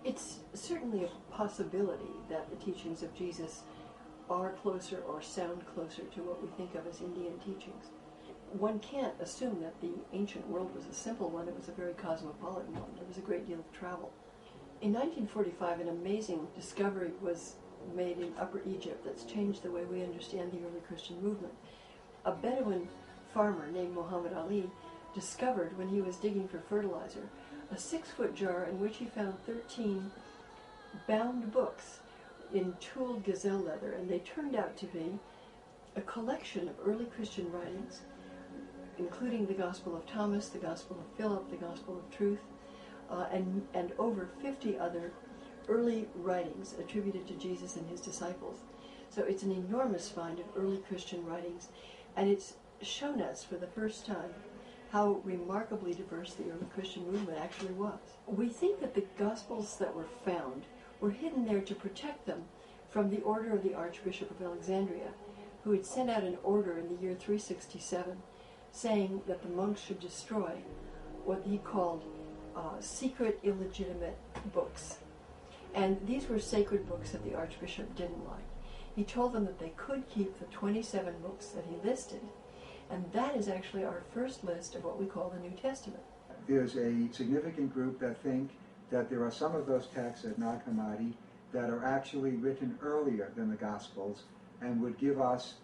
It's certainly a possibility that the teachings of Jesus are closer or sound closer to what we think of as Indian teachings. One can't assume that the ancient world was a simple one. It was a very cosmopolitan one. There was a great deal of travel. In 1945, an amazing discovery was made in Upper Egypt that's changed the way we understand the early Christian movement. A Bedouin farmer named Muhammad Ali discovered, when he was digging for fertilizer, a 6-foot jar in which he found 13 bound books in tooled gazelle leather, and they turned out to be a collection of early Christian writings, including the Gospel of Thomas, the Gospel of Philip, the Gospel of Truth, and over 50 other early writings attributed to Jesus and his disciples. So it's an enormous find of early Christian writings, and it's shown us for the first time how remarkably diverse the early Christian movement actually was. We think that the Gospels that were found were hidden there to protect them from the order of the Archbishop of Alexandria, who had sent out an order in the year 367 saying that the monks should destroy what he called secret illegitimate books. And these were sacred books that the Archbishop didn't like. He told them that they could keep the 27 books that he listed, and that is actually our first list of what we call the New Testament. There's a significant group that think that there are some of those texts at Nag Hammadi that are actually written earlier than the Gospels and would give us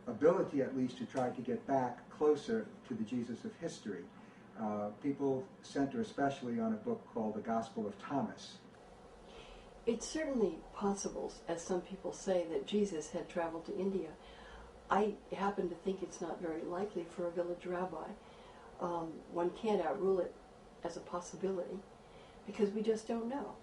ability at least to try to get back closer to the Jesus of history. People center especially on a book called the Gospel of Thomas. It's certainly possible, as some people say, that Jesus had traveled to India. I happen to think it's not very likely for a village rabbi. One can't outrule it as a possibility because we just don't know.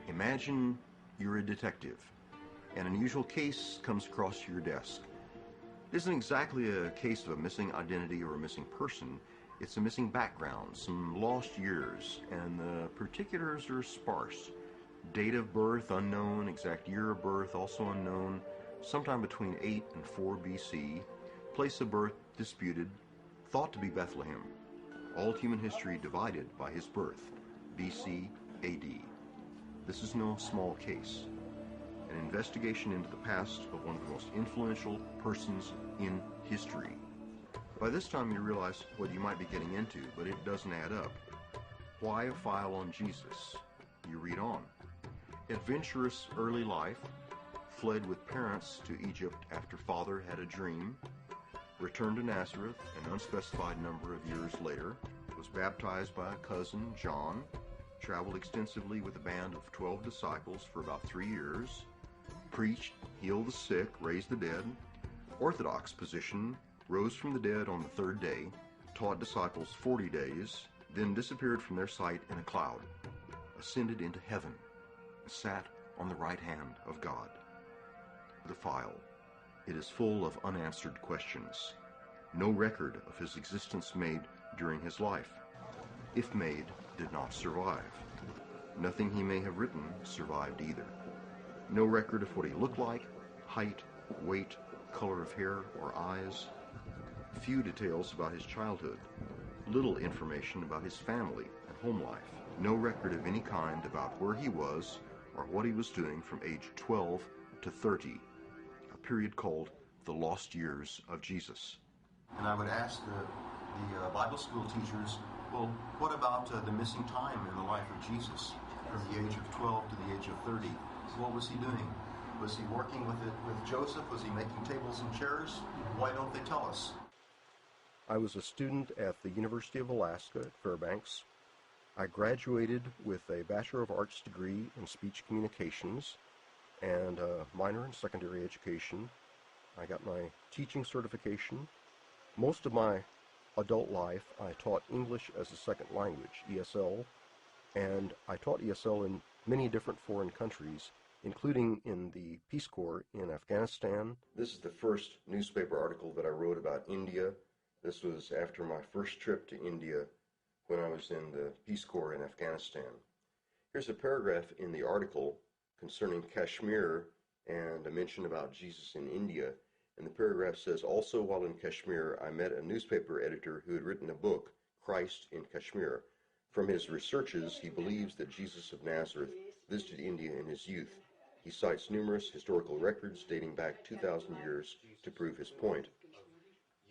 Imagine you're a detective. An unusual case comes across your desk. It isn't exactly a case of a missing identity or a missing person. It's a missing background, some lost years, and the particulars are sparse. Date of birth unknown, exact year of birth also unknown, sometime between 8 and 4 BC, place of birth disputed, thought to be Bethlehem. All human history divided by his birth, BC AD. This is no small case. An investigation into the past of one of the most influential persons in history. By this time you realize what you might be getting into, but it doesn't add up. Why a file on Jesus? You read on. Adventurous early life, fled with parents to Egypt after father had a dream, returned to Nazareth an unspecified number of years later, was baptized by a cousin, John, traveled extensively with a band of 12 disciples for about 3 years, preached, healed the sick, raised the dead, orthodox position, rose from the dead on the 3rd day, taught disciples 40 days, then disappeared from their sight in a cloud, ascended into heaven, and sat on the right hand of God. The file. It is full of unanswered questions. No record of his existence made during his life. If made, did not survive. Nothing he may have written survived either. No record of what he looked like, height, weight, color of hair, or eyes. Few details about his childhood. Little information about his family and home life. No record of any kind about where he was or what he was doing from age 12 to 30, a period called the lost years of Jesus. And I would ask the Bible school teachers, well, what about the missing time in the life of Jesus from the age of 12 to the age of 30? What was he doing? Was he working with Joseph? Was he making tables and chairs? Why don't they tell us? I was a student at the University of Alaska at Fairbanks. I graduated with a Bachelor of Arts degree in speech communications and a minor in secondary education. I got my teaching certification. Most of my adult life, I taught English as a second language, ESL, and I taught ESL in many different foreign countries, including in the Peace Corps in Afghanistan. This is the first newspaper article that I wrote about India. This was after my first trip to India when I was in the Peace Corps in Afghanistan. Here's a paragraph in the article concerning Kashmir and a mention about Jesus in India. And the paragraph says, also while in Kashmir, I met a newspaper editor who had written a book, Christ in Kashmir. From his researches, he believes that Jesus of Nazareth visited India in his youth. He cites numerous historical records dating back 2,000 years to prove his point.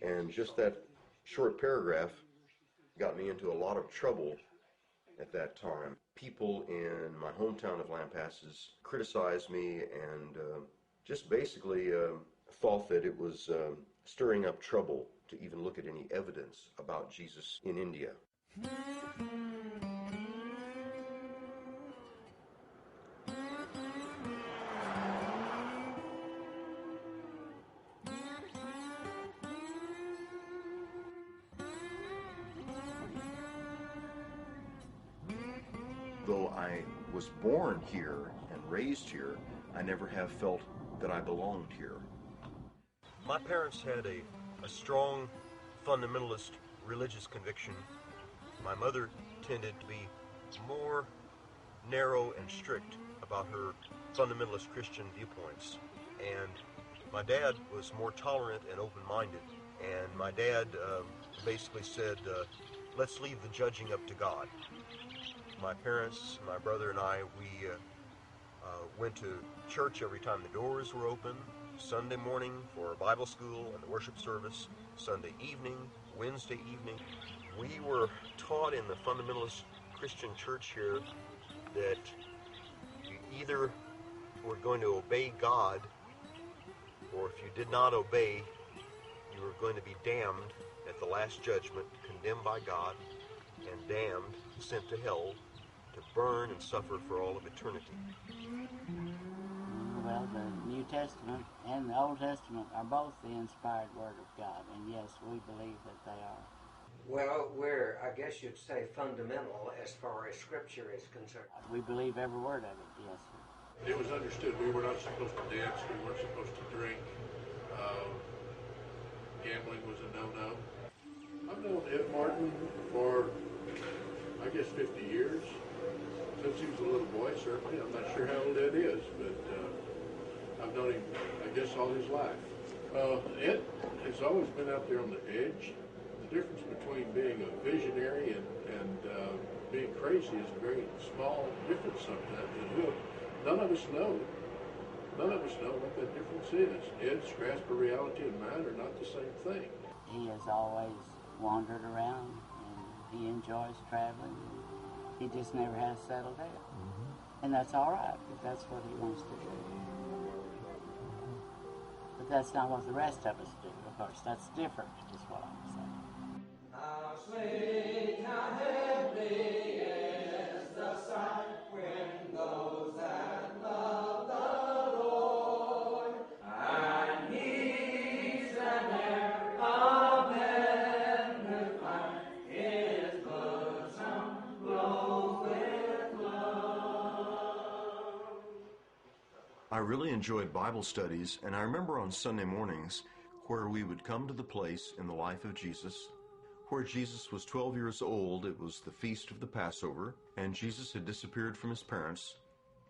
And just that short paragraph got me into a lot of trouble at that time. People in my hometown of Lampasas criticized me and just basically thought that it was stirring up trouble to even look at any evidence about Jesus in India. Though I was born here and raised here, I never have felt that I belonged here. My parents had a strong fundamentalist religious conviction. My mother tended to be more narrow and strict about her fundamentalist Christian viewpoints. And my dad was more tolerant and open-minded. And my dad basically said, let's leave the judging up to God. My parents, my brother and I, we went to church every time the doors were open, Sunday morning for Bible school and the worship service, Sunday evening, Wednesday evening. We were taught in the fundamentalist Christian church here that you either were going to obey God, or if you did not obey, you were going to be damned at the last judgment, condemned by God, and damned, sent to hell, to burn and suffer for all of eternity. Well, the New Testament and the Old Testament are both the inspired Word of God, and yes, we believe that they are. Well, we're, I guess you'd say, fundamental as far as Scripture is concerned. We believe every word of it, yes, sir. It was understood we were not supposed to dance, we weren't supposed to drink. Gambling was a no-no. I've known Ed Martin for, I guess, 50 years. Since he was a little boy, certainly. I'm not sure how old Ed is, but I've known him, I guess, all his life. Ed has always been out there on the edge. The difference between being a visionary and being crazy is a very small difference sometimes. And none of us know. None of us know what that difference is. Ed's grasp of reality and mine are not the same thing. He has always wandered around, and he enjoys traveling. He just never has settled down. Mm-hmm. And that's all right, if that's what he wants to do. But that's not what the rest of us do, of course. That's different, is what I'm saying. How sweet, how heavenly is the sight when those that love the Lord and He's an heir of heaven who find His bosom glow with love. I really enjoyed Bible studies, and I remember on Sunday mornings, where we would come to the place in the life of Jesus where Jesus was 12 years old. It was the feast of the Passover, and Jesus had disappeared from his parents,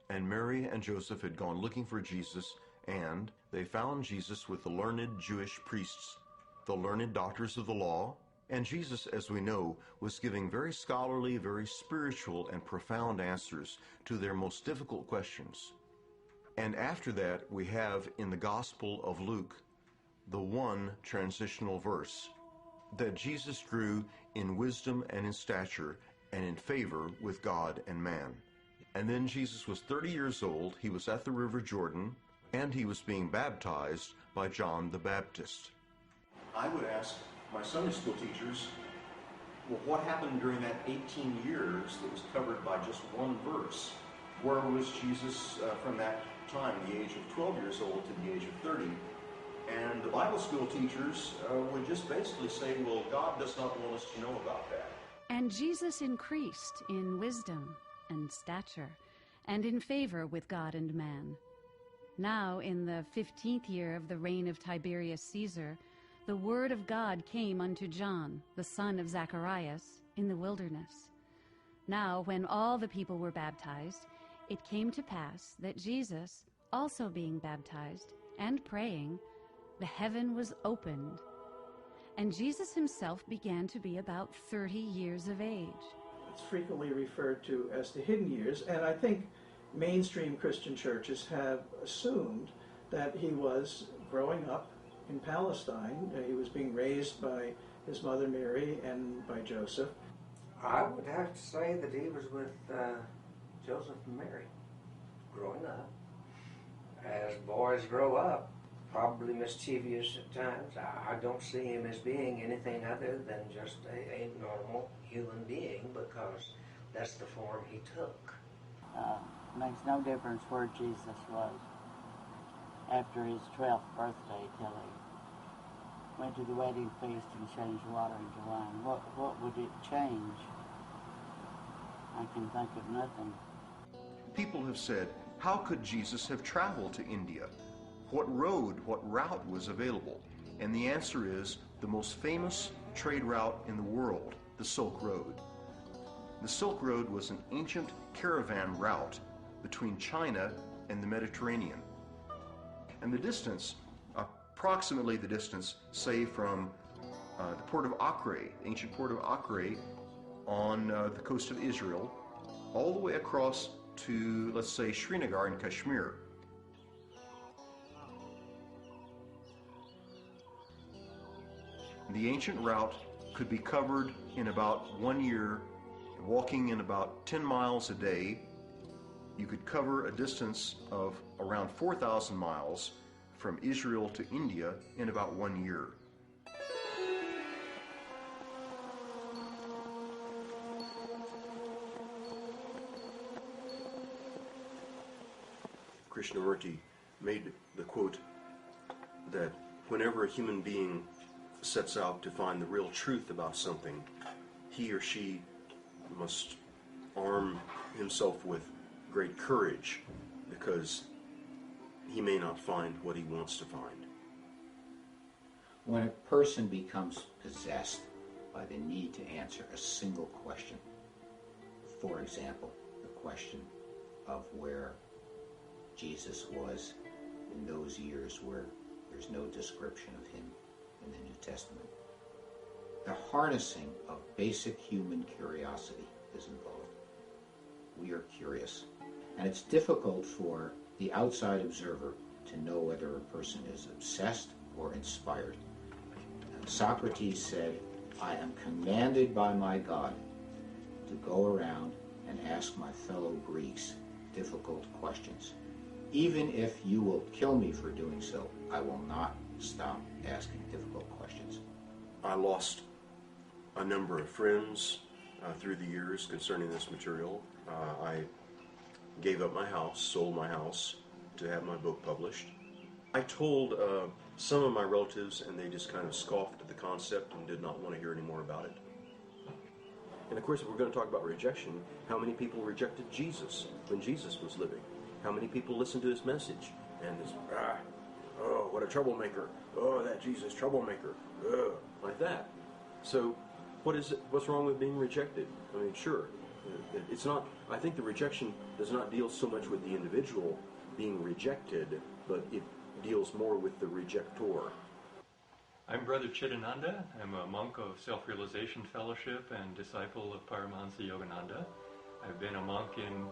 and Mary and Joseph had gone looking for Jesus, and they found Jesus with the learned Jewish priests, the learned doctors of the law, and Jesus, as we know, was giving very scholarly, very spiritual, and profound answers to their most difficult questions. And after that, we have in the Gospel of Luke the one transitional verse, that Jesus grew in wisdom and in stature and in favor with God and man. And then Jesus was 30 years old, he was at the River Jordan, and he was being baptized by John the Baptist. I would ask my Sunday school teachers, well, what happened during that 18 years that was covered by just one verse? Where was Jesus from that time, the age of 12 years old to the age of 30? And the Bible school teachers would just basically say, well, God does not want us to know about that. And Jesus increased in wisdom and stature and in favor with God and man. Now, in the 15th year of the reign of Tiberius Caesar, the word of God came unto John, the son of Zacharias, in the wilderness. Now, when all the people were baptized, it came to pass that Jesus, also being baptized and praying, the heaven was opened, and Jesus himself began to be about 30 years of age. It's frequently referred to as the hidden years, and I think mainstream Christian churches have assumed that he was growing up in Palestine. He was being raised by his mother Mary and by Joseph. I would have to say that he was with Joseph and Mary growing up. As boys grow up, probably mischievous at times. I don't see him as being anything other than just a normal human being, because that's the form he took. Makes no difference where Jesus was after his 12th birthday till he went to the wedding feast and changed water into wine. What would it change? I can think of nothing. People have said, how could Jesus have traveled to India? What road, what route was available? And the answer is the most famous trade route in the world, the Silk Road. The Silk Road was an ancient caravan route between China and the Mediterranean. And the distance, approximately the distance, say from the port of Acre, ancient port of Acre, on the coast of Israel, all the way across to, let's say, Srinagar in Kashmir. The ancient route could be covered in about 1 year, walking in about 10 miles a day. You could cover a distance of around 4,000 miles from Israel to India in about 1 year. Krishnamurti made the quote that whenever a human being sets out to find the real truth about something, he or she must arm himself with great courage, because he may not find what he wants to find. When a person becomes possessed by the need to answer a single question, for example, the question of where Jesus was in those years where there's no description of him in the New Testament, the harnessing of basic human curiosity is involved. We are curious, and it's difficult for the outside observer to know whether a person is obsessed or inspired. Socrates said, I am commanded by my God to go around and ask my fellow Greeks difficult questions. Even if you will kill me for doing so, I will not stop asking difficult questions. I lost a number of friends through the years concerning this material. I gave up my house, sold my house to have my book published. I told some of my relatives, and they just kind of scoffed at the concept and did not want to hear any more about it. And of course, if we're going to talk about rejection, how many people rejected Jesus when Jesus was living? How many people listened to his message and oh, what a troublemaker. Oh, that Jesus troublemaker. Like that. So what's wrong with being rejected? I mean, sure. It's not, I think the rejection does not deal so much with the individual being rejected, but it deals more with the rejector. I'm Brother Chidananda. I'm a monk of Self-Realization Fellowship and disciple of Paramahansa Yogananda. I've been a monk in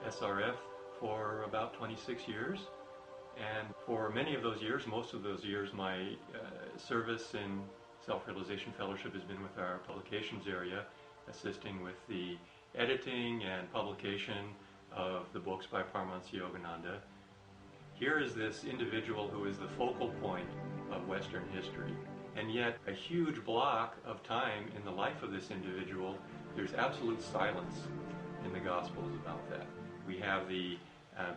SRF for about 26 years. And for many of those years, most of those years, my service in Self-Realization Fellowship has been with our publications area, assisting with the editing and publication of the books by Paramahansa Yogananda. Here is this individual who is the focal point of Western history. And yet, a huge block of time in the life of this individual, there's absolute silence in the Gospels about that. We have the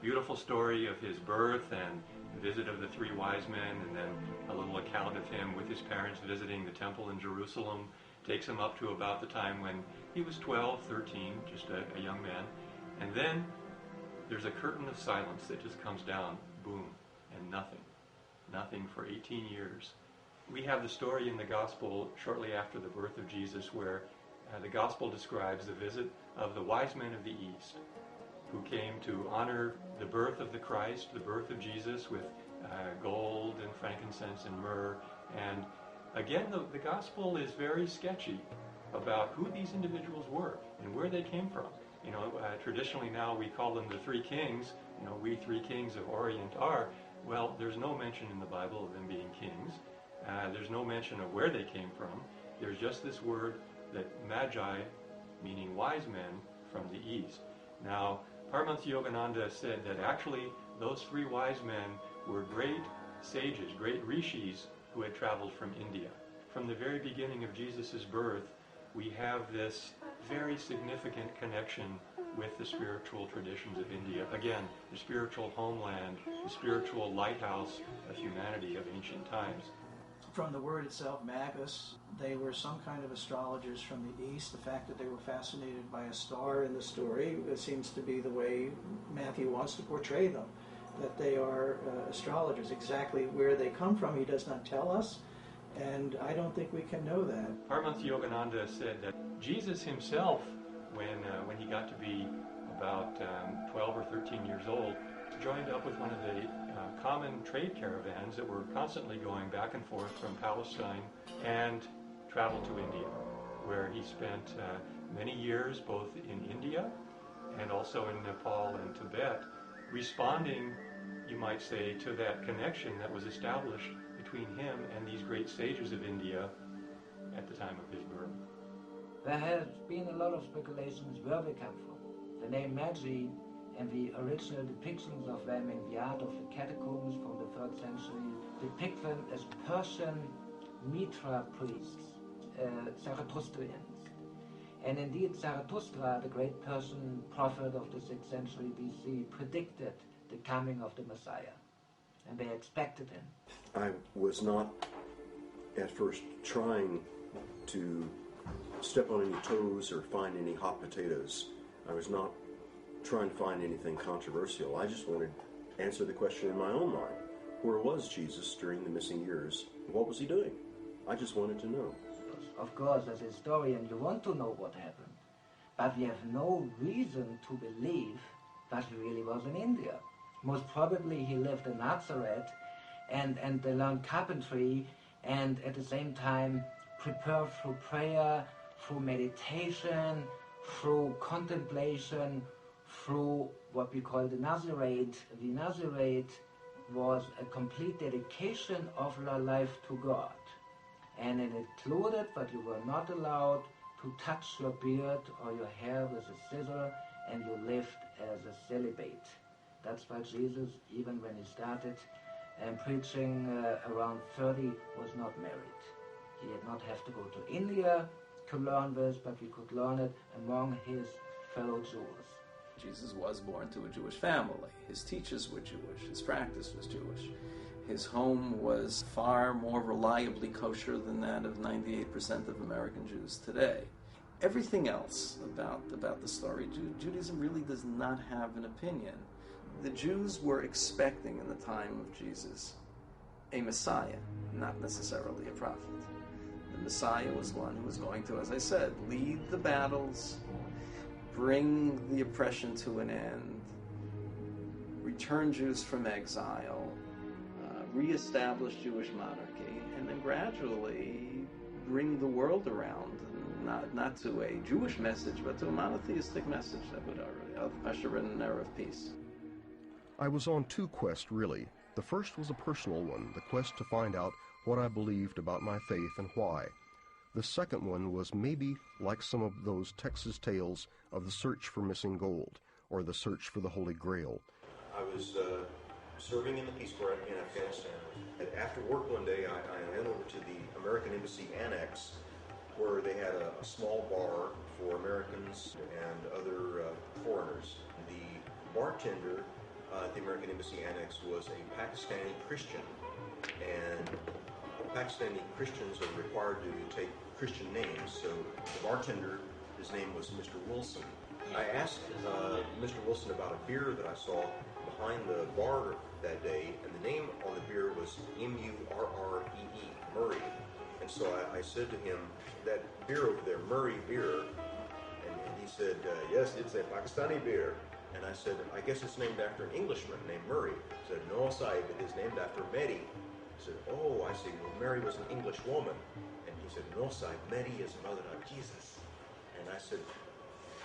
beautiful story of his birth and the visit of the three wise men, and then a little account of him with his parents visiting the temple in Jerusalem. Takes him up to about the time when he was 12, 13, just a young man. And then there's a curtain of silence that just comes down, boom, and nothing. Nothing for 18 years. We have the story in the Gospel shortly after the birth of Jesus where the Gospel describes the visit of the wise men of the East who came to honor the birth of the Christ, the birth of Jesus, with gold and frankincense and myrrh. And again, the Gospel is very sketchy about who these individuals were and where they came from. You know, traditionally now we call them the three kings. You know, we three kings of Orient are. Well, there's no mention in the Bible of them being kings. There's no mention of where they came from. There's just this word that magi, meaning wise men from the east. Now, Paramahansa Yogananda said that actually those three wise men were great sages, great rishis who had traveled from India. From the very beginning of Jesus' birth, we have this very significant connection with the spiritual traditions of India. Again, the spiritual homeland, the spiritual lighthouse of humanity of ancient times. From the word itself, magus, they were some kind of astrologers from the East. The fact that they were fascinated by a star in the story, it seems to be the way Matthew wants to portray them, that they are astrologers. Exactly where they come from, he does not tell us, and I don't think we can know that. Paramahansa Yogananda said that Jesus himself, when he got to be about 12 or 13 years old, joined up with one of the common trade caravans that were constantly going back and forth from Palestine and traveled to India, where he spent many years both in India and also in Nepal and Tibet, responding, you might say, to that connection that was established between him and these great sages of India at the time of his birth. There has been a lot of speculations where they come from. The name Magi and the original depictions of them in the art of the catecúmenos from the 3rd century depict them as Persian Mitra priests, Zarathustrians. And indeed, Zarathustra, the great Persian prophet of the 6th century BC, predicted the coming of the Messiah, and they expected him. I was not at first trying to step on any toes or find any hot potatoes. I was not trying to find anything controversial. I just wanted to answer the question in my own mind. Where was Jesus during the missing years? What was he doing? I just wanted to know. Of course, as a historian, you want to know what happened, but you have no reason to believe that he really was in India. Most probably he lived in Nazareth and they learned carpentry and at the same time prepared through prayer, through meditation, through contemplation, through what we call the Nazarite. The Nazarite was a complete dedication of your life to God. And it included that you were not allowed to touch your beard or your hair with a scissor, and you lived as a celibate. That's why Jesus, even when he started preaching around 30, was not married. He did not have to go to India to learn this, but he could learn it among his fellow Jews. Jesus was born to a Jewish family. His teachers were Jewish. His practice was Jewish. His home was far more reliably kosher than that of 98% of American Jews today. Everything else about the story, Judaism really does not have an opinion. The Jews were expecting in the time of Jesus a Messiah, not necessarily a prophet. The Messiah was one who was going to, as I said, lead the battles, bring the oppression to an end, return Jews from exile, reestablish Jewish monarchy, and then gradually bring the world around, not to a Jewish message, but to a monotheistic message that would usher in an era of peace. I was on two quests, really. The first was a personal one, the quest to find out what I believed about my faith and why. The second one was maybe like some of those Texas tales of the search for missing gold, or the search for the Holy Grail. I was serving in the Peace Corps in Afghanistan. After work one day, I went over to the American Embassy Annex, where they had a small bar for Americans and other foreigners. The bartender at the American Embassy Annex was a Pakistani Christian, and Pakistani Christians are required to take Christian names, so the bartender, his name was Mr. Wilson. I asked Mr. Wilson about a beer that I saw behind the bar that day, and the name on the beer was M-U-R-R-E-E, Murray. And so I said to him, that beer over there, Murray beer, and he said, yes, it's a Pakistani beer. And I said, I guess it's named after an Englishman named Murray. He said, no, Sahib, it is named after Mary. I said, oh, I see, well, Mary was an English woman. And he said, no, Sahib, Mary is mother of Jesus. And I said,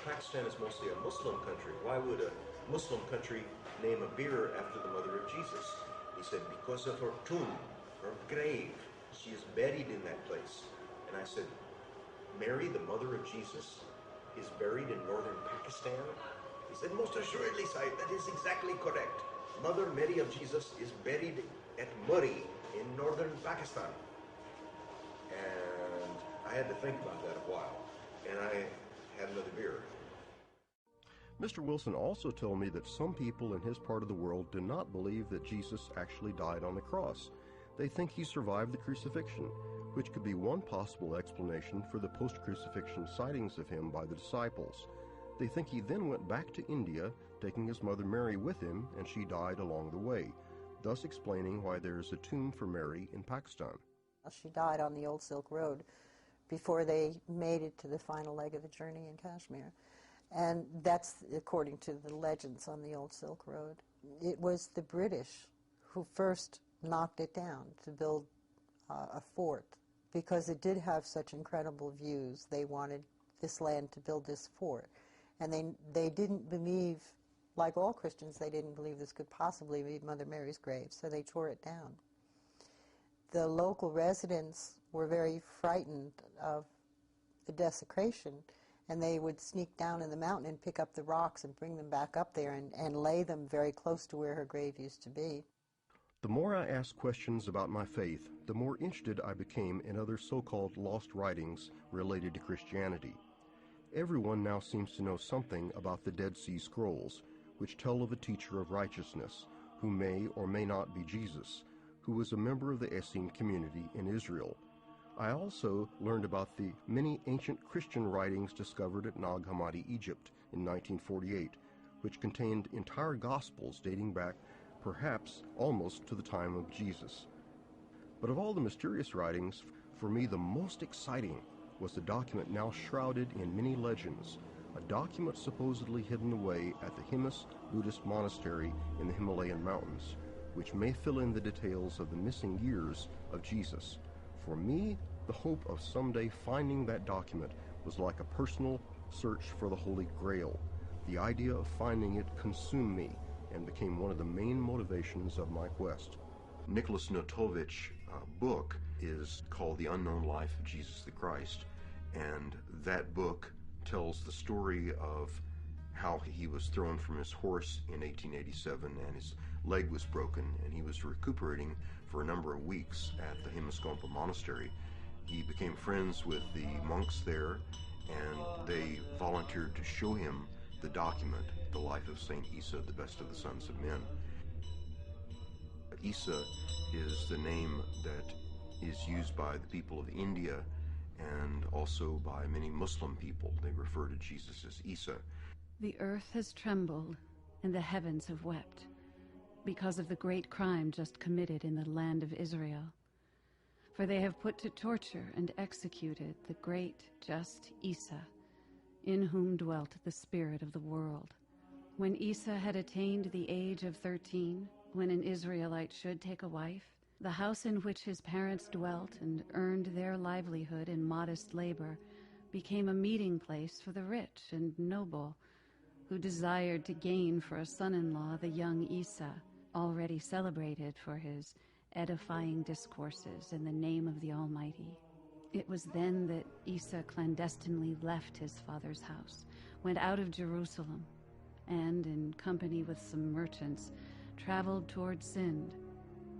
Pakistan is mostly a Muslim country. Why would a Muslim country name a beer after the mother of Jesus? He said, because of her tomb, her grave. She is buried in that place. And I said, Mary, the mother of Jesus, is buried in northern Pakistan? He said, most assuredly, Sahib, that is exactly correct. Mother Mary of Jesus is buried at Murray in northern Pakistan. And I had to think about that a while. And I had another beer. Mr. Wilson also told me that some people in his part of the world do not believe that Jesus actually died on the cross. They think he survived the crucifixion, which could be one possible explanation for the post-crucifixion sightings of him by the disciples. They think he then went back to India, taking his mother Mary with him, and she died along the way, thus explaining why there is a tomb for Mary in Pakistan. She died on the Old Silk Road before they made it to the final leg of the journey in Kashmir. And that's according to the legends on the Old Silk Road. It was the British who first knocked it down to build a fort, because it did have such incredible views. They wanted this land to build this fort. And they didn't believe, like all Christians, they didn't believe this could possibly be Mother Mary's grave, so they tore it down. The local residents were very frightened of the desecration, and they would sneak down in the mountain and pick up the rocks and bring them back up there and lay them very close to where her grave used to be. The more I asked questions about my faith, the more interested I became in other so-called lost writings related to Christianity. Everyone now seems to know something about the Dead Sea Scrolls, which tell of a teacher of righteousness, who may or may not be Jesus, who was a member of the Essene community in Israel. I also learned about the many ancient Christian writings discovered at Nag Hammadi, Egypt in 1948, which contained entire Gospels dating back perhaps almost to the time of Jesus. But of all the mysterious writings, for me the most exciting was the document now shrouded in many legends, a document supposedly hidden away at the Himas Buddhist monastery in the Himalayan mountains, which may fill in the details of the missing years of Jesus. For me, the hope of someday finding that document was like a personal search for the Holy Grail. The idea of finding it consumed me and became one of the main motivations of my quest. Nicholas Notovich's book is called The Unknown Life of Jesus the Christ, and that book tells the story of how he was thrown from his horse in 1887 and his leg was broken, and he was recuperating for a number of weeks at the Himaskompa monastery. He became friends with the monks there, and they volunteered to show him the document, The Life of Saint Isa, the Best of the Sons of Men. Isa is the name that is used by the people of India and also by many Muslim people. They refer to Jesus as Isa. The earth has trembled and the heavens have wept. because of the great crime just committed in the land of Israel. For they have put to torture and executed the great, just Isa, in whom dwelt the spirit of the world. When Isa had attained the age of 13, when an Israelite should take a wife, the house in which his parents dwelt and earned their livelihood in modest labor became a meeting place for the rich and noble, who desired to gain for a son-in-law the young Isa, already celebrated for his edifying discourses in the name of the Almighty. It was then that Isa clandestinely left his father's house, went out of Jerusalem, and, in company with some merchants, traveled toward Sind,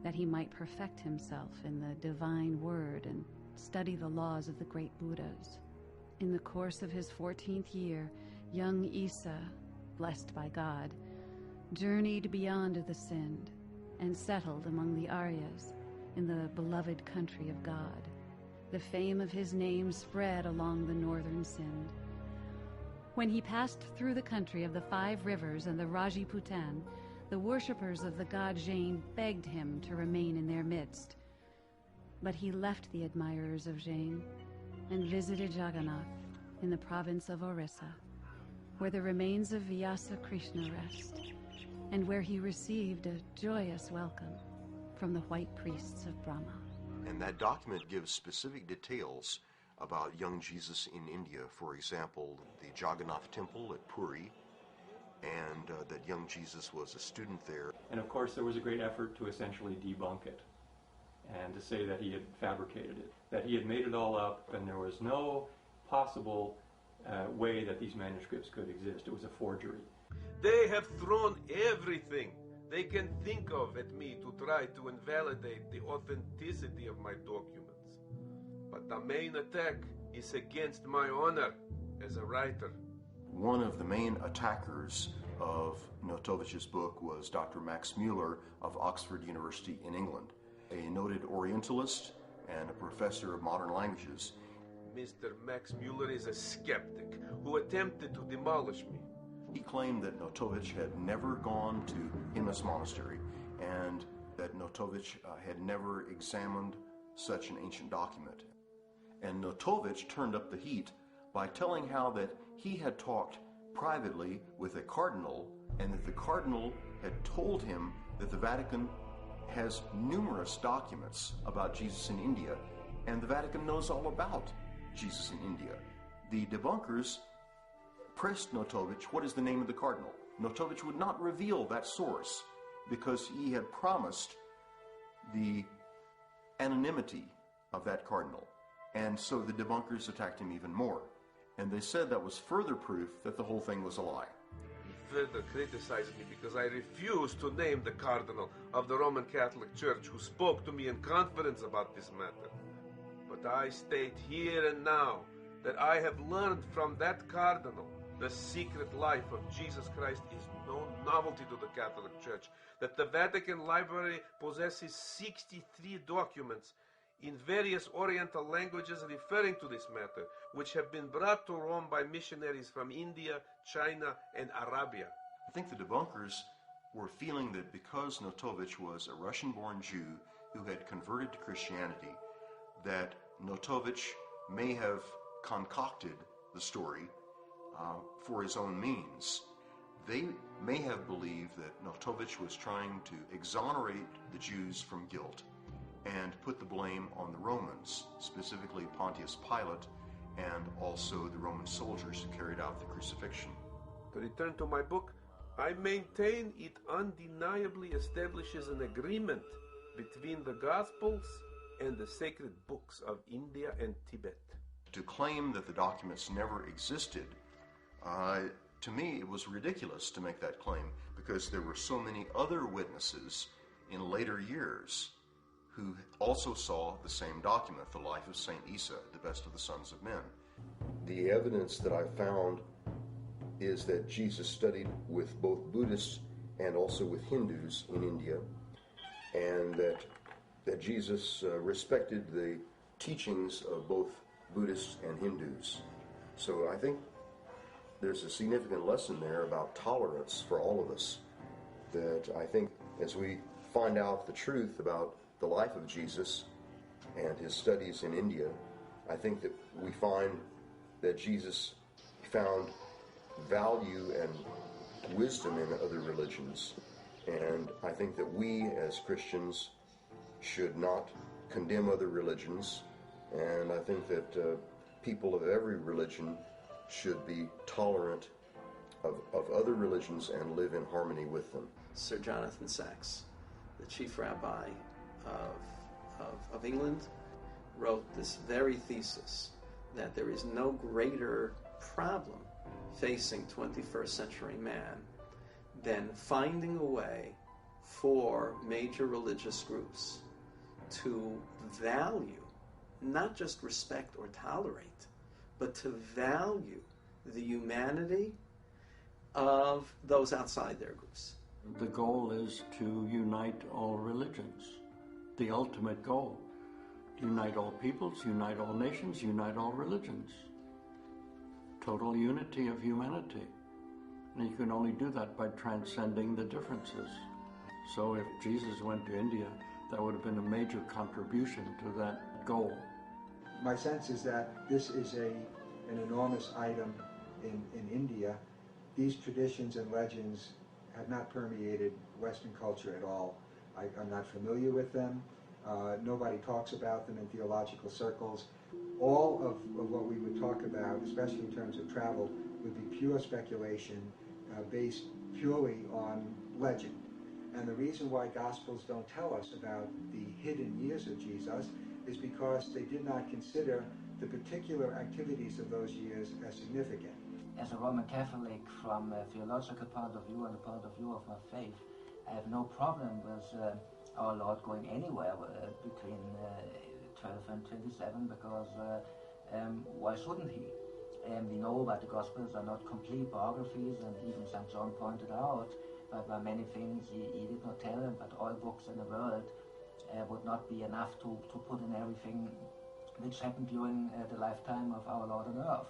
that he might perfect himself in the divine word and study the laws of the great Buddhas. In the course of his 14th year, young Isa, blessed by God, journeyed beyond the Sind and settled among the Aryas in the beloved country of God. The fame of his name spread along the northern Sind. When he passed through the country of the 5 rivers and the Rajputan, the worshippers of the god Jain begged him to remain in their midst. But he left the admirers of Jain and visited Jagannath in the province of Orissa, where the remains of Vyasa Krishna rest, and where he received a joyous welcome from the white priests of Brahma. And that document gives specific details about young Jesus in India. For example, the Jagannath temple at Puri, and that young Jesus was a student there. And of course there was a great effort to essentially debunk it and to say that he had fabricated it, that he had made it all up, and there was no possible way that these manuscripts could exist. It was a forgery. They have thrown everything they can think of at me to try to invalidate the authenticity of my documents. But the main attack is against my honor as a writer. One of the main attackers of Notovich's book was Dr. Max Muller of Oxford University in England, a noted Orientalist and a professor of modern languages. Mr. Max Muller is a skeptic who attempted to demolish me. He claimed that Notovich had never gone to Himas Monastery and that Notovich had never examined such an ancient document. And Notovich turned up the heat by telling how that he had talked privately with a cardinal, and that the cardinal had told him that the Vatican has numerous documents about Jesus in India, and the Vatican knows all about Jesus in India. The debunkers pressed Notovich, what is the name of the cardinal? Notovich would not reveal that source because he had promised the anonymity of that cardinal. And so the debunkers attacked him even more. And they said that was further proof that the whole thing was a lie. He further criticized me because I refused to name the cardinal of the Roman Catholic Church who spoke to me in confidence about this matter. But I state here and now that I have learned from that cardinal the secret life of Jesus Christ is no novelty to the Catholic Church, that the Vatican Library possesses 63 documents in various Oriental languages referring to this matter, which have been brought to Rome by missionaries from India, China, and Arabia. I think the debunkers were feeling that because Notovich was a Russian-born Jew who had converted to Christianity, that Notovich may have concocted the story for his own means. They may have believed that Notovich was trying to exonerate the Jews from guilt and put the blame on the Romans, specifically Pontius Pilate and also the Roman soldiers who carried out the crucifixion. To return to my book, I maintain it undeniably establishes an agreement between the Gospels and the sacred books of India and Tibet. To claim that the documents never existed, to me it was ridiculous to make that claim, because there were so many other witnesses in later years who also saw the same document, the life of Saint Isa, the best of the sons of men. The evidence that I found is that Jesus studied with both Buddhists and also with Hindus in India, and that Jesus respected the teachings of both Buddhists and Hindus. So I think there's a significant lesson there about tolerance for all of us that I think As we find out the truth about the life of Jesus and his studies in India, I think that we find that Jesus found value and wisdom in other religions. And I think that we as Christians should not condemn other religions. And I think that people of every religion should be tolerant of other religions and live in harmony with them. Sir Jonathan Sacks, the chief rabbi of England, wrote this very thesis that there is no greater problem facing 21st century man than finding a way for major religious groups to value, not just respect or tolerate, but to value the humanity of those outside their groups. The goal is to unite all religions. The ultimate goal. Unite all peoples, unite all nations, unite all religions. Total unity of humanity. And you can only do that by transcending the differences. So if Jesus went to India, that would have been a major contribution to that goal. My sense is that this is an enormous item in India. These traditions and legends have not permeated Western culture at all. I'm not familiar with them. Nobody talks about them in theological circles. All of what we would talk about, especially in terms of travel, would be pure speculation based purely on legend. And the reason why Gospels don't tell us about the hidden years of Jesus is because they did not consider the particular activities of those years as significant. As a Roman Catholic, from a theological point of view and the point of view of my faith, I have no problem with our Lord going anywhere between 12 and 27, because why shouldn't he? We know that the Gospels are not complete biographies, and even St. John pointed out that by many things he did not tell them, but all books in the world would not be enough to put in everything which happened during the lifetime of our Lord on earth.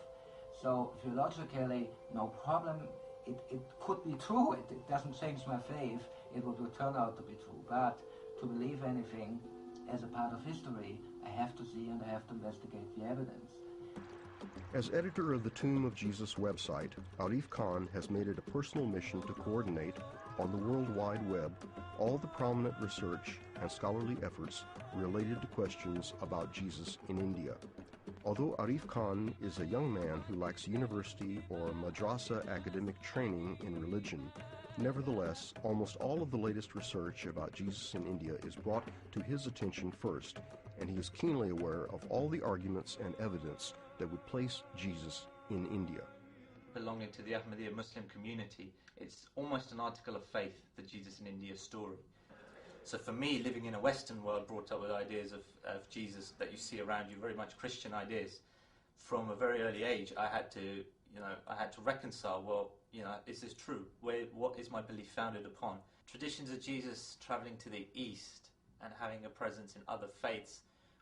So theologically, no problem. It could be true. It doesn't change my faith. It would turn out to be true. But to believe anything as a part of history, I have to see and I have to investigate the evidence. As editor of the Tomb of Jesus website, Arif Khan has made it a personal mission to coordinate, on the World Wide Web, all the prominent research and scholarly efforts related to questions about Jesus in India. Although Arif Khan is a young man who lacks university or madrasa academic training in religion, nevertheless, almost all of the latest research about Jesus in India is brought to his attention first, and he is keenly aware of all the arguments and evidence that would place Jesus in India. Belonging to the Ahmadiyya Muslim community, it's almost an article of faith, the Jesus in India story. So for me, living in a Western world, brought up with ideas of Jesus that you see around you, very much Christian ideas, from a very early age, I had to reconcile, well, is this true? What is my belief founded upon? Traditions of Jesus traveling to the East and having a presence in other faiths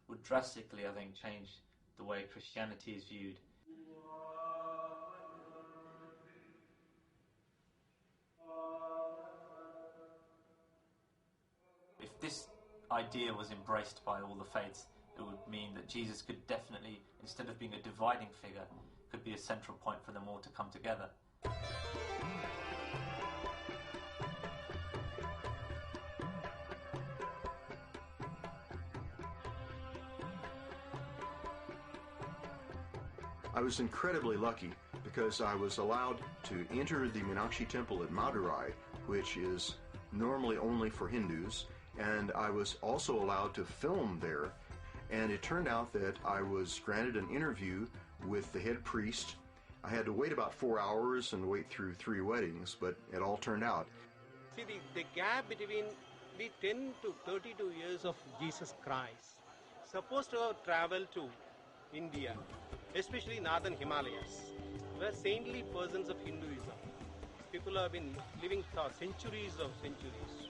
would drastically, I think, change the way Christianity is viewed. If this idea was embraced by all the faiths, it would mean that Jesus could definitely, instead of being a dividing figure, could be a central point for them all to come together. I was incredibly lucky because I was allowed to enter the Meenakshi temple at Madurai, which is normally only for Hindus, and I was also allowed to film there. And it turned out that I was granted an interview with the head priest. I had to wait about 4 hours and wait through 3 weddings, but it all turned out. See, the gap between the 10 to 32 years of Jesus Christ, supposed to have traveled to India, especially northern Himalayas, were saintly persons of Hinduism. People have been living for centuries of centuries.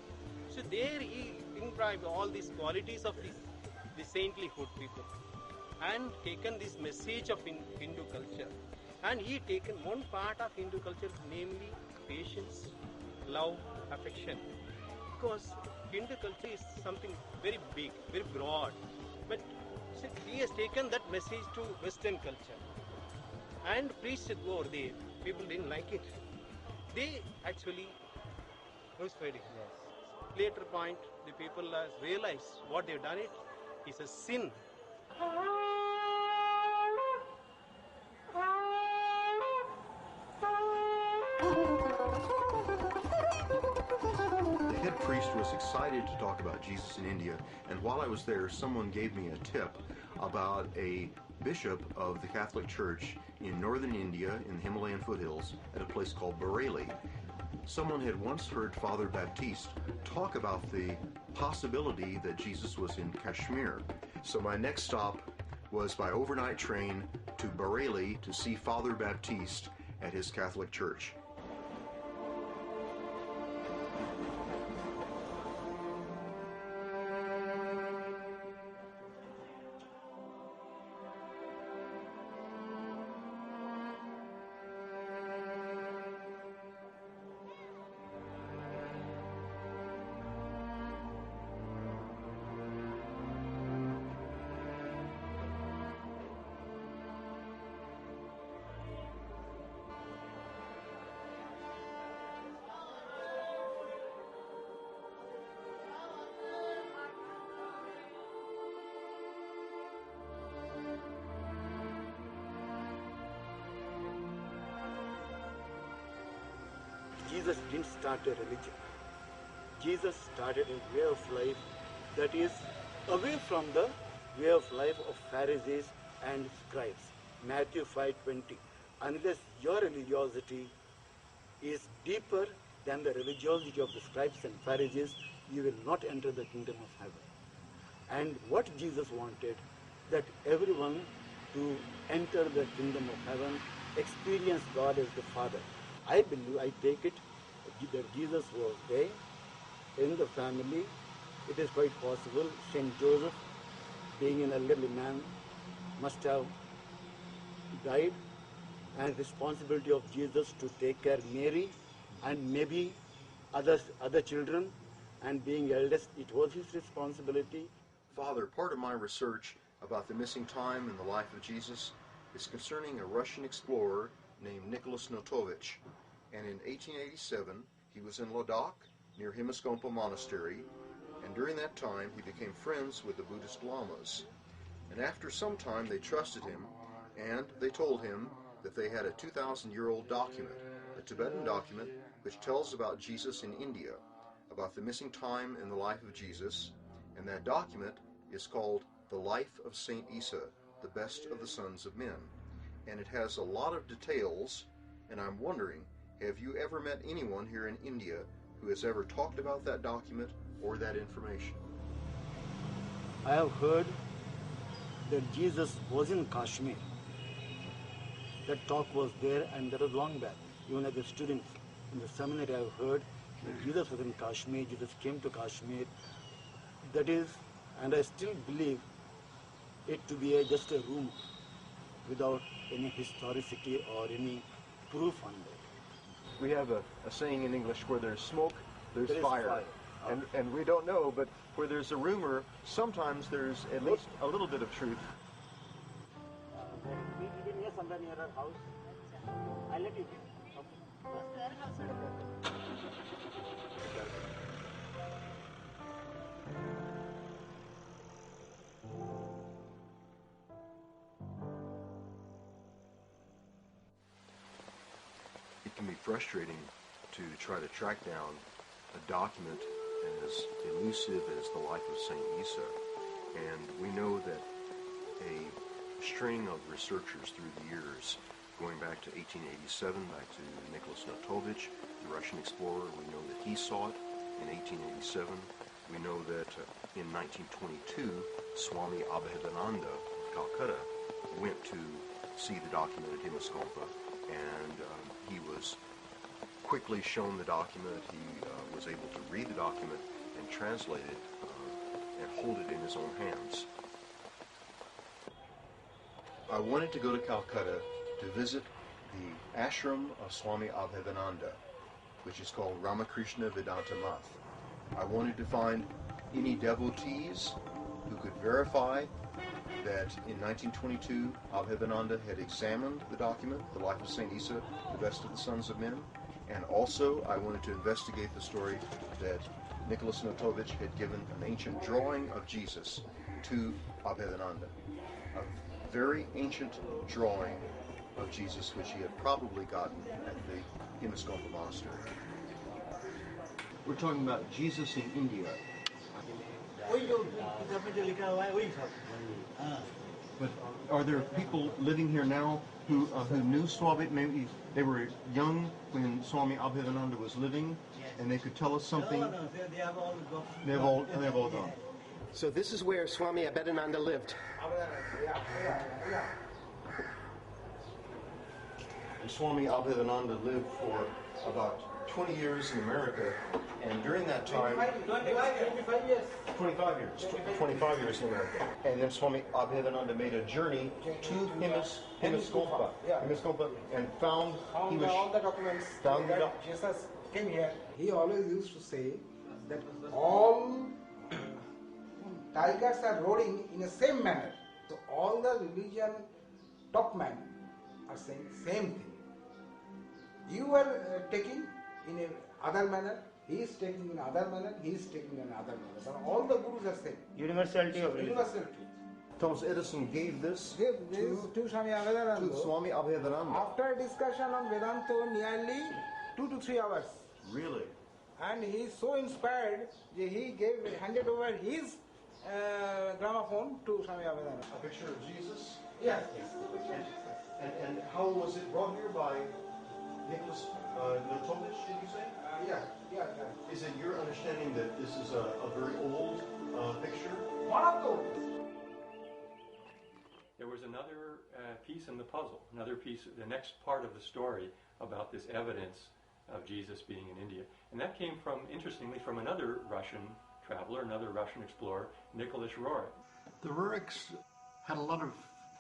So there he imbibed all these qualities of the saintlyhood people and taken this message of Hindu culture. And he taken one part of Hindu culture, namely patience, love, affection. because Hindu culture is something very big, very broad. But see, he has taken that message to Western culture and preached it over there. People didn't like it. They actually crucified him. Yes. Later point, the people realized what they've done it is a sin. The head priest was excited to talk about Jesus in India, and while I was there, someone gave me a tip about a bishop of the Catholic Church in northern India in the Himalayan foothills at a place called Bareilly. Someone had once heard Father Baptiste talk about the possibility that Jesus was in Kashmir. So my next stop was by overnight train to Bareilly to see Father Baptiste at his Catholic church. Jesus didn't start a religion. Jesus started a way of life that is away from the way of life of Pharisees and scribes. Matthew 5:20. Unless your religiosity is deeper than the religiosity of the scribes and Pharisees, you will not enter the kingdom of heaven. And what Jesus wanted, that everyone to enter the kingdom of heaven, experience God as the Father. I believe, I take it that Jesus was there in the family. It is quite possible Saint Joseph, being an elderly man, must have died, and responsibility of Jesus to take care of Mary and maybe other children, and being eldest, it was his responsibility. Father, part of my research about the missing time in the life of Jesus is concerning a Russian explorer named Nicholas Notovich. And in 1887, he was in Ladakh, near Himaskompa Monastery, and during that time he became friends with the Buddhist lamas. And after some time they trusted him, and they told him that they had a 2,000-year-old document, a Tibetan document, which tells about Jesus in India, about the missing time in the life of Jesus, and that document is called The Life of Saint Isa, the Best of the Sons of Men. And it has a lot of details, and I'm wondering, have you ever met anyone here in India who has ever talked about that document or that information? I have heard that Jesus was in Kashmir. That talk was there, and that was long back. Even as a student in the seminary, I have heard that Jesus was in Kashmir, Jesus came to Kashmir. That is, and I still believe it to be just a rumor without any historicity or any proof on that. We have a saying in English, where there's smoke, there's There is fire. fire. And we don't know, but where there's a rumor, sometimes there's at least a little bit of truth. We live here somewhere near our house. I'll let you know. Was their house? It can be frustrating to try to track down a document as elusive as the life of Saint Isa. And we know that a string of researchers through the years, going back to 1887, back to Nicholas Notovich, the Russian explorer, we know that he saw it in 1887. We know that in 1922, Swami Abhedananda of Calcutta went to see the document at Himaskompa, and he was quickly shown the document. He was able to read the document and translate it and hold it in his own hands. I wanted to go to Calcutta to visit the ashram of Swami Abhedananda, which is called Ramakrishna Vedanta Math. I wanted to find any devotees who could verify that in 1922 Abhedananda had examined the document, the life of St. Isa, the best of the sons of men, and also I wanted to investigate the story that Nicholas Notovich had given an ancient drawing of Jesus to Abhedananda, a very ancient drawing of Jesus which he had probably gotten at the Himaskompa monastery. We're talking about Jesus in India. But are there people living here now who knew Swami? Maybe they were young when Swami Abhedananda was living, and they could tell us something. No, they have all gone. They have all gone. So this is where Swami Abhedananda lived. And Swami Abhedananda lived for about 20 years in America, and during that time, 25 years. 25 years in America. And then Swami Abhedananda made a journey to Himaskompa, and found all the documents. Jesus came here. He always used to say that all tigers are roaring in the same manner. So all the religion top men are saying same thing. You are taking in another manner, he is taking in another manner, he is taking in another manner. But all the gurus are saying Universality of religion. Universal truth. Thomas Edison gave this to Swami Abhedananda. To Swami Abhedananda. After discussion on Vedanta, nearly 2 to 3 hours. Really? And he is so inspired that he handed over his gramophone to Swami Abhedananda. A picture of Jesus? Yes. And how was it brought here by Nicholas Notovich, did you say? Yeah. Is it your understanding that this is a very old picture? One of those. There was another piece in the puzzle, another piece, the next part of the story about this evidence of Jesus being in India. And that came from, interestingly, from another Russian traveler, another Russian explorer, Nicholas Roerich. The Roerichs had a lot of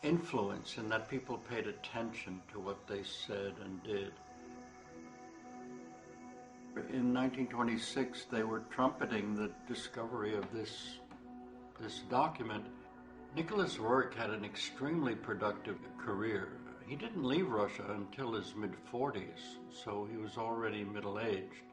influence in that people paid attention to what they said and did. In 1926, they were trumpeting the discovery of this document. Nicholas Roerich had an extremely productive career. He didn't leave Russia until his mid-40s, so he was already middle-aged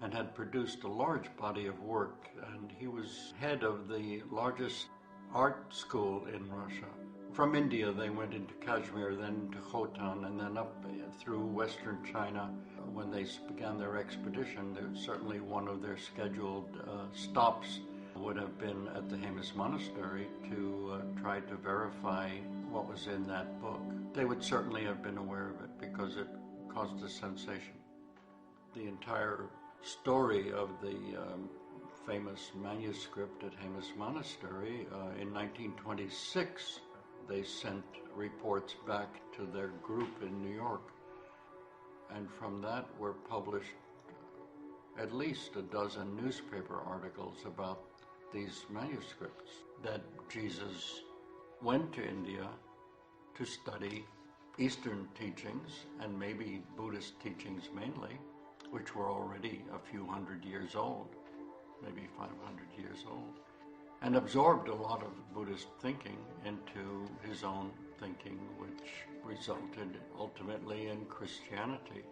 and had produced a large body of work, and he was head of the largest art school in Russia. From India, they went into Kashmir, then to Khotan, and then up through western China. When they began their expedition, certainly one of their scheduled stops would have been at the Hemis Monastery to try to verify what was in that book. They would certainly have been aware of it because it caused a sensation. The entire story of the famous manuscript at Hemis Monastery in 1926, they sent reports back to their group in New York, and from that were published at least a dozen newspaper articles about these manuscripts, that Jesus went to India to study Eastern teachings, and maybe Buddhist teachings mainly, which were already a few hundred years old, maybe 500 years old, and absorbed a lot of Buddhist thinking into his own thinking, which resulted ultimately in Christianity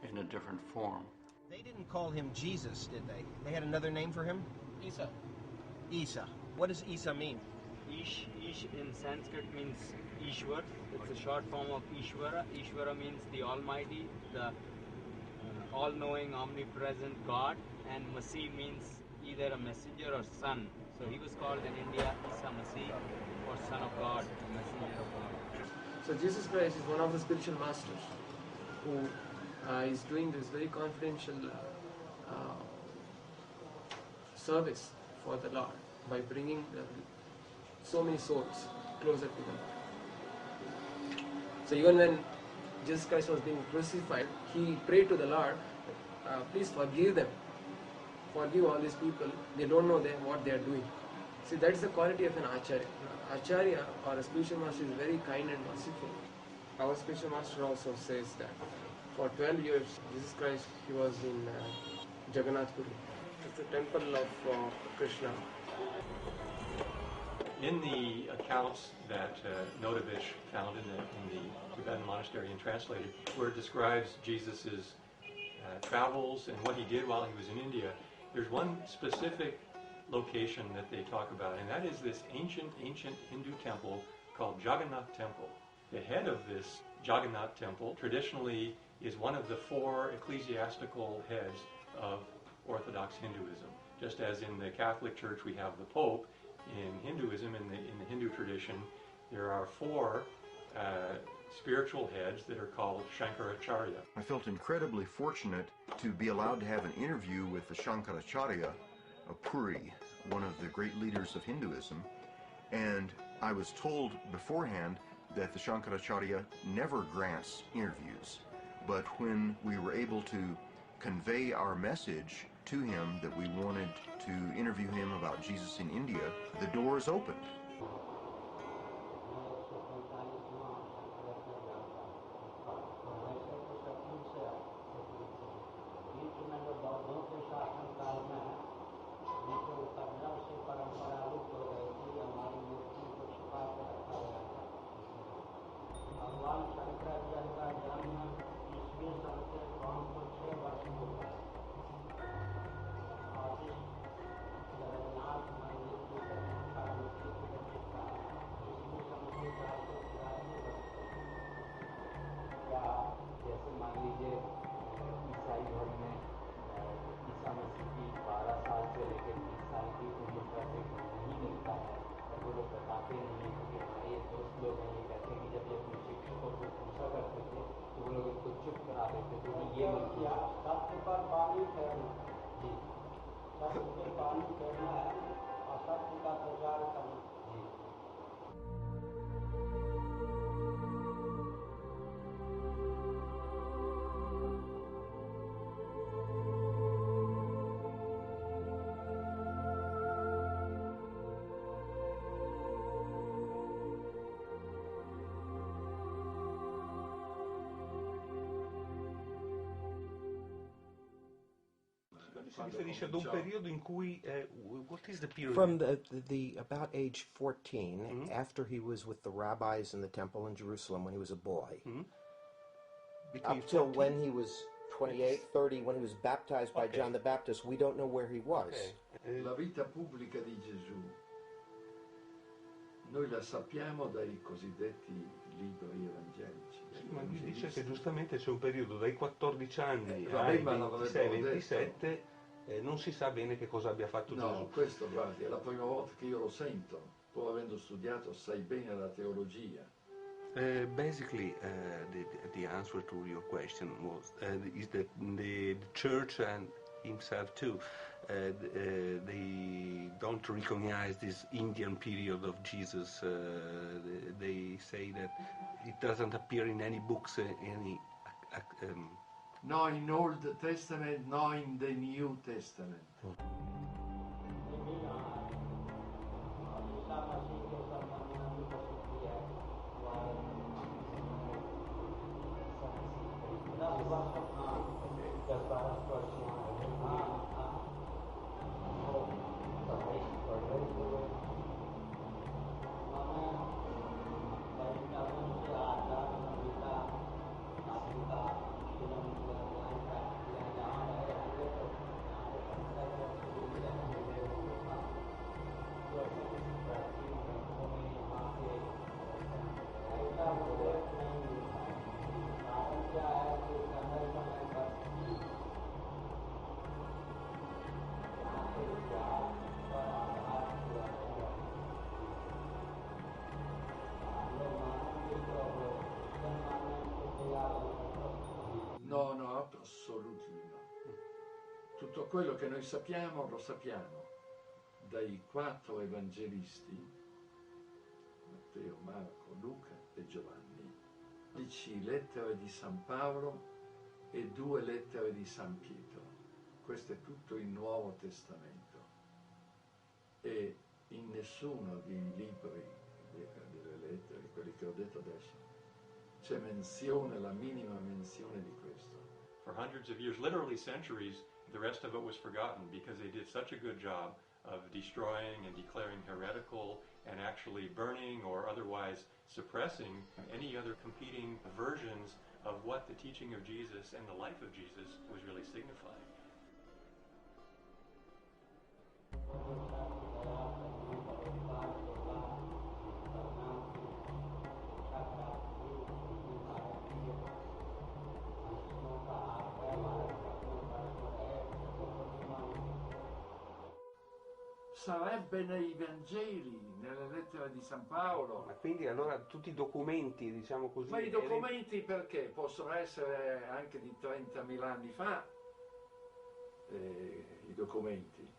in a different form. They didn't call him Jesus, did they? They had another name for him? Isa. Isa. What does Isa mean? Ish in Sanskrit means Ishwar. It's a short form of Ishvara. Ishvara means the Almighty, the all-knowing, omnipresent God, and Masih means either a messenger or son. So he was called in India Isa Masih, or Son of God, messenger of God. So Jesus Christ is one of the spiritual masters who is doing this very confidential service for the Lord by bringing so many souls closer to the Lord. So even when Jesus Christ was being crucified, he prayed to the Lord, please forgive them. Forgive all these people. They don't know what they are doing. See, that is the quality of an acharya. Acharya or a spiritual master is very kind and merciful. Our spiritual master also says that for 12 years, Jesus Christ, he was in Jagannath Puri. the temple of Krishna. In the accounts that Notovich found in the Tibetan monastery and translated, where it describes Jesus' travels and what he did while he was in India, there's one specific location that they talk about, and that is this ancient Hindu temple called Jagannath Temple. The head of this Jagannath Temple traditionally is one of the four ecclesiastical heads of Orthodox Hinduism. Just as in the Catholic Church we have the Pope, in Hinduism, in the Hindu tradition, there are four spiritual heads that are called Shankaracharya. I felt incredibly fortunate to be allowed to have an interview with the Shankaracharya of Puri, one of the great leaders of Hinduism, and I was told beforehand that the Shankaracharya never grants interviews, but when we were able to convey our message to him that we wanted to interview him about Jesus in India, the doors opened. Si riferisce ad un periodo in cui, what is the period? From the about age 14, after he was with the rabbis in the temple in Jerusalem when he was a boy, up till when he was 28, 30, when he was baptized by John the Baptist, we don't know where he was. La vita pubblica di Gesù, noi la sappiamo dai cosiddetti libri evangelici. Ma lui dice che giustamente c'è un periodo dai 14 anni ai ai 26-27, non si sa bene che cosa abbia fatto Gesù. No, questo guardi, è la prima volta che io lo sento, pur avendo studiato assai bene la teologia. Basically, the answer to your question was is that the church and himself too, they don't recognize this Indian period of Jesus. They say that it doesn't appear in any books, any. No in Old Testament, no in the New Testament. No, assolutamente no. Tutto quello che noi sappiamo lo sappiamo dai 4 evangelisti, Matteo, Marco, Luca e Giovanni, 10 lettere di San Paolo e 2 lettere di San Pietro. Questo è tutto il Nuovo Testamento e in nessuno dei libri, delle lettere, quelli che ho detto adesso, c'è menzione, la minima menzione di questo. For hundreds of years, literally centuries, the rest of it was forgotten because they did such a good job of destroying and declaring heretical and actually burning or otherwise suppressing any other competing versions of what the teaching of Jesus and the life of Jesus was really signifying. Sarebbe nei Vangeli, nelle lettere di San Paolo. Ma quindi allora tutti i documenti, diciamo così... Ma i documenti perché? Possono essere anche di 30.000 anni fa, i documenti.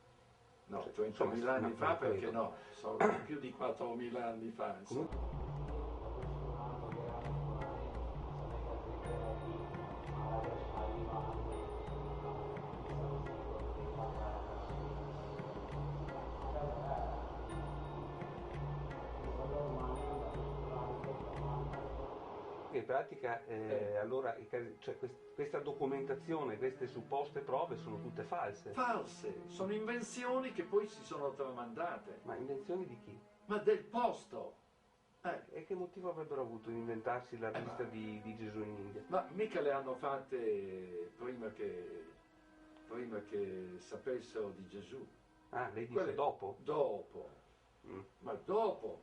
No, 30.000 anni fa perché no, sono più di 4.000 anni fa. In pratica allora cioè, questa documentazione, queste supposte prove sono tutte false. False, sono invenzioni che poi si sono tramandate. Ma invenzioni di chi? Ma del posto. E che motivo avrebbero avuto di inventarsi la vista di Gesù in India? Ma mica le hanno fatte prima che sapessero di Gesù. Ah, lei dice dopo? Dopo. Ma dopo.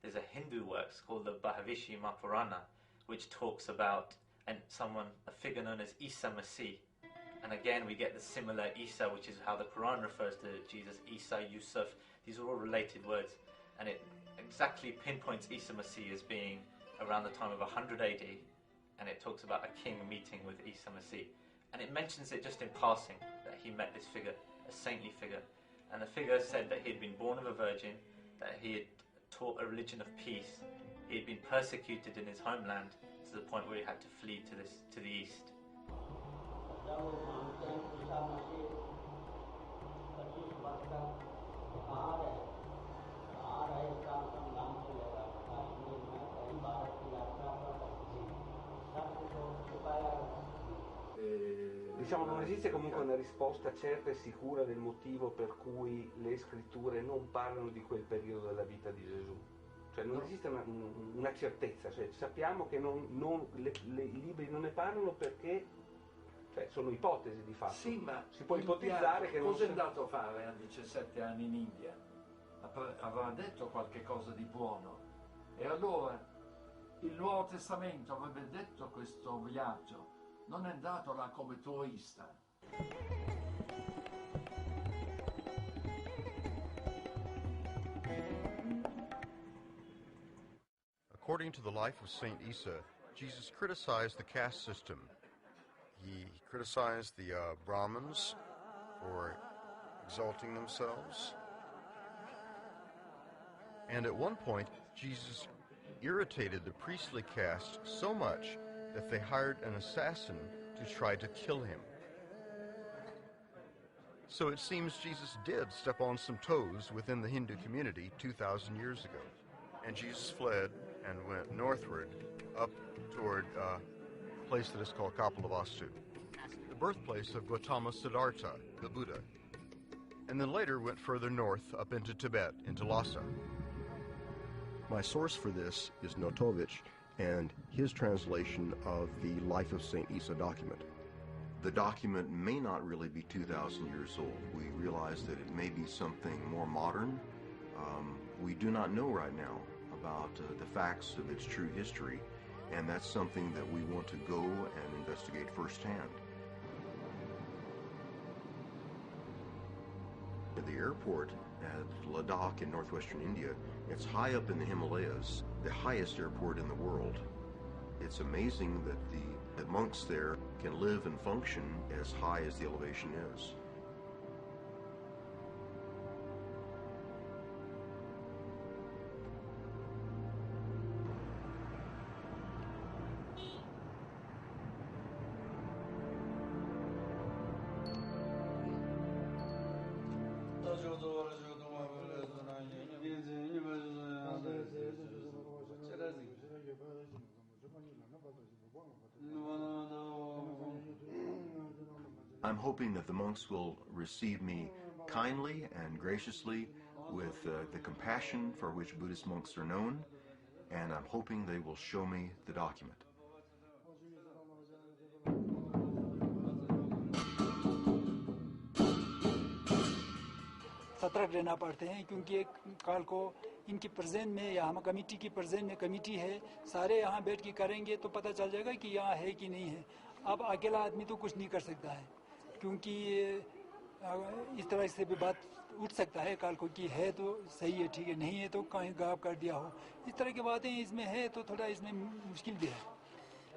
There's a Hindu works called the Bhavishya Purana, which talks about a figure known as Isa Masih. And again, we get the similar Isa, which is how the Quran refers to Jesus, Isa, Yusuf. These are all related words. And it exactly pinpoints Isa Masih as being around the time of 100 AD. And it talks about a king meeting with Isa Masih. And it mentions it just in passing, that he met this figure, a saintly figure. And the figure said that he had been born of a virgin, that he had taught a religion of peace. He had been persecuted in his homeland to the point where he had to flee to the east. Diciamo non esiste comunque una risposta certa e sicura del motivo per cui le scritture non parlano di quel periodo della vita di Gesù. Cioè non esiste una certezza, cioè, sappiamo che i libri non ne parlano perché sono ipotesi di fatto. Sì, ma si può ipotizzare che cosa è andato a fare a 17 anni in India? Avrà detto qualche cosa di buono. E allora il Nuovo Testamento avrebbe detto questo viaggio. Non è andato là come turista. According to the life of Saint Isa, Jesus criticized the caste system. He criticized the Brahmins for exalting themselves. And at one point, Jesus irritated the priestly caste so much that they hired an assassin to try to kill him. So it seems Jesus did step on some toes within the Hindu community 2,000 years ago. And Jesus fled and went northward up toward a place that is called Kapilavastu, the birthplace of Gautama Siddhartha, the Buddha. And then later went further north up into Tibet, into Lhasa. My source for this is Notovich and his translation of the Life of St. Isa document. The document may not really be 2,000 years old. We realize that it may be something more modern. We do not know right now about the facts of its true history, and that's something that we want to go and investigate firsthand. At the airport at Ladakh in northwestern India, it's high up in the Himalayas, the highest airport in the world. It's amazing that the monks there can live and function as high as the elevation is. I'm hoping that the monks will receive me kindly and graciously with the compassion for which Buddhist monks are known, and I'm hoping they will show me the document. सतर्क रहना पड़ते हैं क्योंकि काल को इनकी present में या हम कमेटी की प्रेजेंट में कमेटी है सारे यहाँ बैठ के करेंगे तो पता चल जाएगा कि यहाँ है कि नहीं है अब अकेला आदमी तो कुछ नहीं कर सकता है क्योंकि इस तरह से भी बात उठ सकता है काल को कि है तो सही है ठीक है नहीं है तो कहीं गायब कर दिया हो इस तरह की बातें इसमें है तो थोड़ा इसमें मुश्किल भी है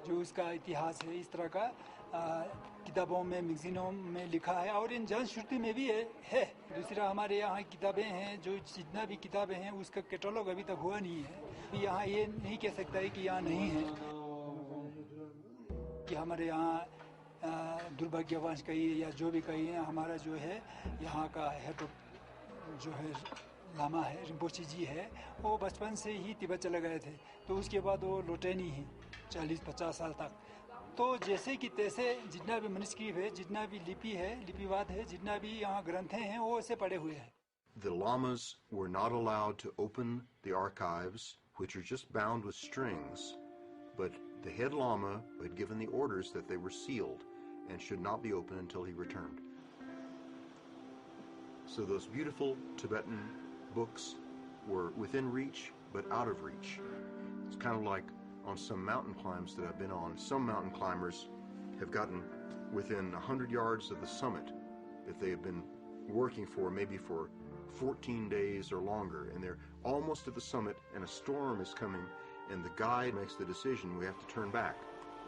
जो इसका इतिहास है इस तरह का किताबों में मैगजीनों में लिखा है और इन जनश्रुति में भी है दूसरा हमारे यहाँ किताबें हैं जो जितना भी किताबें हैं उसका कैटलॉग अभी तक हुआ नहीं है यहाँ ये नहीं कह सकता है कि यहाँ नहीं है कि हमारे यहाँ दुर्भाग्यवश कहिए या जो भी कहिए हमारा जो है यहाँ का हेड जो है लामा है रिम्पोची जी है वो बचपन से ही तिब्बत चले गए थे तो उसके बाद वो लौटे नहीं हैं 40-50 साल तक तो जैसे कि तैसे जितना भी मनुस्क्रिप्ट है जितना भी लिपि है लिपिवाद है जितना भी यहाँ ग्रंथें हैं वो ऐसे पड़े हुए हैं The lamas were not allowed to open the archives, which are just bound with strings, but the head lama had given the orders that they were sealed and should not be opened until he returned. So those beautiful Tibetan books were within reach, but out of reach. It's kind of like on some mountain climbs that I've been on. Some mountain climbers have gotten within 100 yards of the summit that they have been working for maybe for 14 days or longer, and they're almost at the summit and a storm is coming and the guide makes the decision we have to turn back,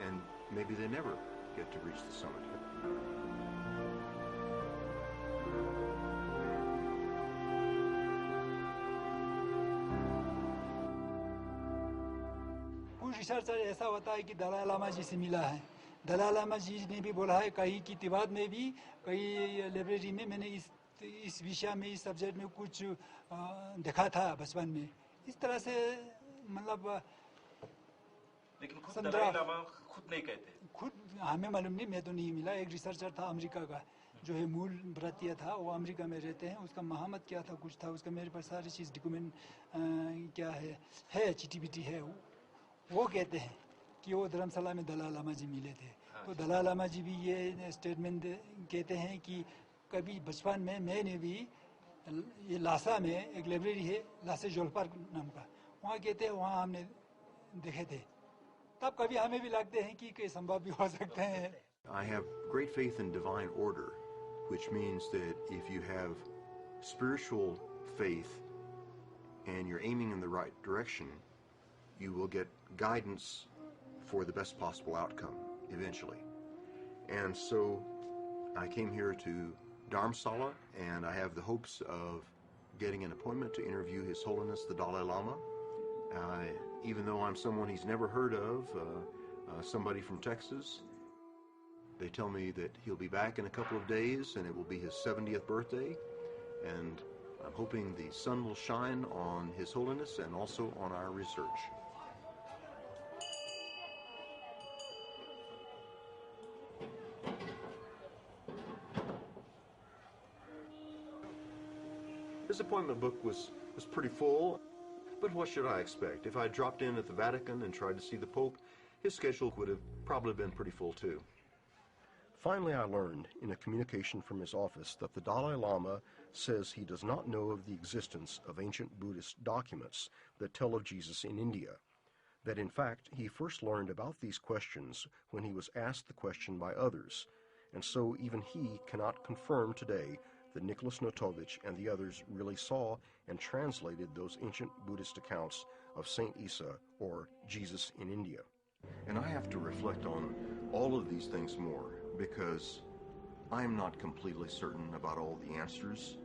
and maybe they never get to reach the summit. Researcher ऐसा होता है कि दलाई लामा जी से मिला है दलाई लामा जी ने भी बोला है कहीं की तिब्बत में भी कहीं लाइब्रेरी में मैंने इस विषय में इस सब्जेक्ट में कुछ देखा था बचपन में इस तरह से मतलब लेकिन खुद दलाई लामा खुद नहीं कहते खुद हमें मालूम नहीं मैं तो नहीं मिला एक रिसर्चर था अमेरिका का जो है मूल भारतीय था वो अमेरिका में रहते हैं उसका मोहम्मद क्या था कुछ था उसका मेरे पास सारी चीज़ डॉक्यूमेंट क्या है चिट्ठी है वो कहते हैं कि वो धर्मशाला में दलाई लामा जी मिले थे तो दलाई लामा जी भी ये स्टेटमेंट कहते हैं कि कभी बचपन में मैंने भी ये लासा में एक लाइब्रेरी है लासे जोलपार नाम का वहाँ कहते हैं वहाँ हमने देखे थे तब कभी हमें भी लगते हैं कि कई संभव भी हो सकते हैं I have great faith in divine order, which means that if you have spiritual faith and you're aiming in the right direction, you will get guidance for the best possible outcome eventually. And so I came here to Dharamsala, and I have the hopes of getting an appointment to interview His Holiness the Dalai Lama. Even though I'm someone he's never heard of, somebody from Texas, they tell me that he'll be back in a couple of days and it will be his 70th birthday, and I'm hoping the sun will shine on His Holiness and also on our research. His appointment book was pretty full, but what should I expect? If I dropped in at the Vatican and tried to see the Pope, his schedule would have probably been pretty full too. Finally, I learned in a communication from his office that the Dalai Lama says he does not know of the existence of ancient Buddhist documents that tell of Jesus in India, that in fact he first learned about these questions when he was asked the question by others, and so even he cannot confirm today that Nicholas Notovich and the others really saw and translated those ancient Buddhist accounts of Saint Isa or Jesus in India. And I have to reflect on all of these things more, because I'm not completely certain about all the answers.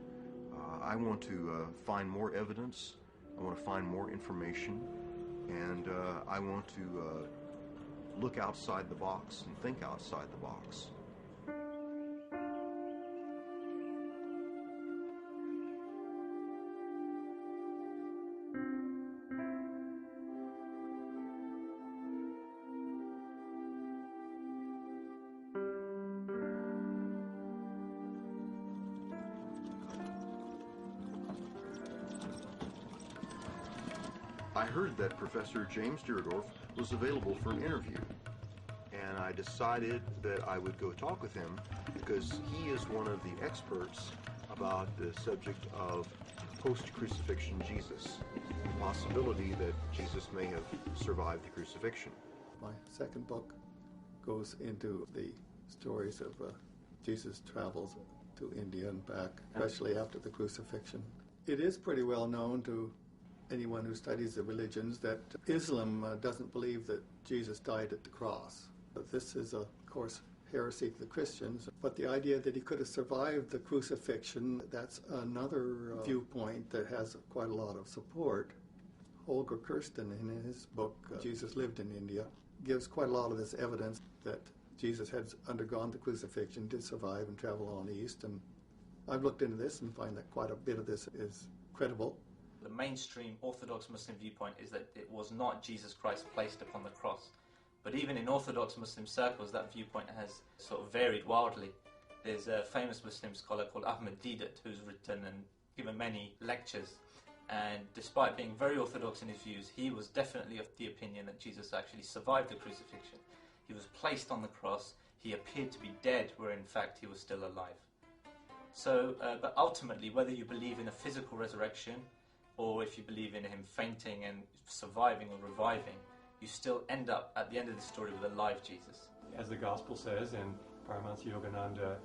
I want to find more evidence, I want to find more information, and I want to look outside the box and think outside the box. I heard that Professor James Deardorff was available for an interview, and I decided that I would go talk with him because he is one of the experts about the subject of post-crucifixion Jesus, the possibility that Jesus may have survived the crucifixion. My second book goes into the stories of Jesus' travels to India and back, especially after the crucifixion. It is pretty well known to anyone who studies the religions that Islam doesn't believe that Jesus died at the cross. But this is, of course, heresy to the Christians. But the idea that he could have survived the crucifixion, that's another viewpoint that has quite a lot of support. Holger Kirsten, in his book, Jesus Lived in India, gives quite a lot of this evidence that Jesus had undergone the crucifixion, did survive and travel on east. And I've looked into this and find that quite a bit of this is credible. The mainstream Orthodox Muslim viewpoint is that it was not Jesus Christ placed upon the cross. But even in Orthodox Muslim circles, that viewpoint has sort of varied wildly. There's a famous Muslim scholar called Ahmed Deedat who's written and given many lectures. And despite being very orthodox in his views, he was definitely of the opinion that Jesus actually survived the crucifixion. He was placed on the cross, he appeared to be dead, where in fact he was still alive. So, but ultimately, whether you believe in a physical resurrection, or if you believe in him fainting and surviving or reviving, you still end up at the end of the story with a live Jesus. As the Gospel says, and Paramahansa Yogananda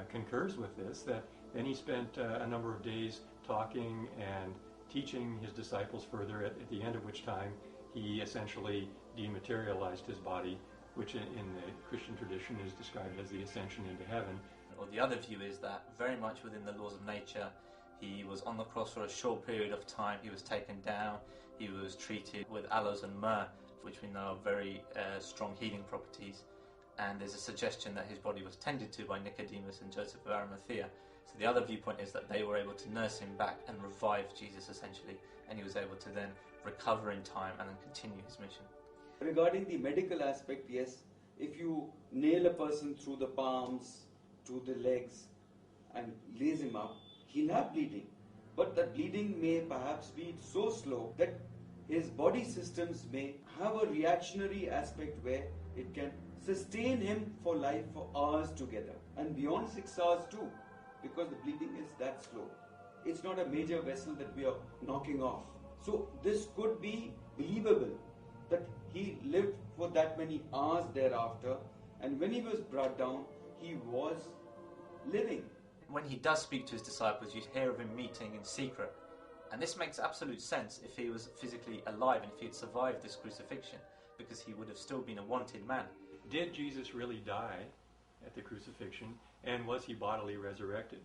concurs with this, that then he spent a number of days talking and teaching his disciples further, at the end of which time he essentially dematerialized his body, which in the Christian tradition is described as the ascension into heaven. Or the other view is that very much within the laws of nature, he was on the cross for a short period of time, he was taken down, he was treated with aloes and myrrh, which we know are very strong healing properties, and there's a suggestion that his body was tended to by Nicodemus and Joseph of Arimathea. So the other viewpoint is that they were able to nurse him back and revive Jesus essentially, and he was able to then recover in time and then continue his mission. Regarding the medical aspect, yes, if you nail a person through the palms, to the legs, and lace him up, he'll have bleeding. But that bleeding may perhaps be so slow that his body systems may have a reactionary aspect where it can sustain him for life for hours together, and beyond 6 hours too, because the bleeding is that slow. It's not a major vessel that we are knocking off. So this could be believable, that he lived for that many hours thereafter, and when he was brought down, he was living. When he does speak to his disciples, you hear of him meeting in secret. And this makes absolute sense if he was physically alive and if he had survived this crucifixion, because he would have still been a wanted man. Did Jesus really die at the crucifixion, and was he bodily resurrected?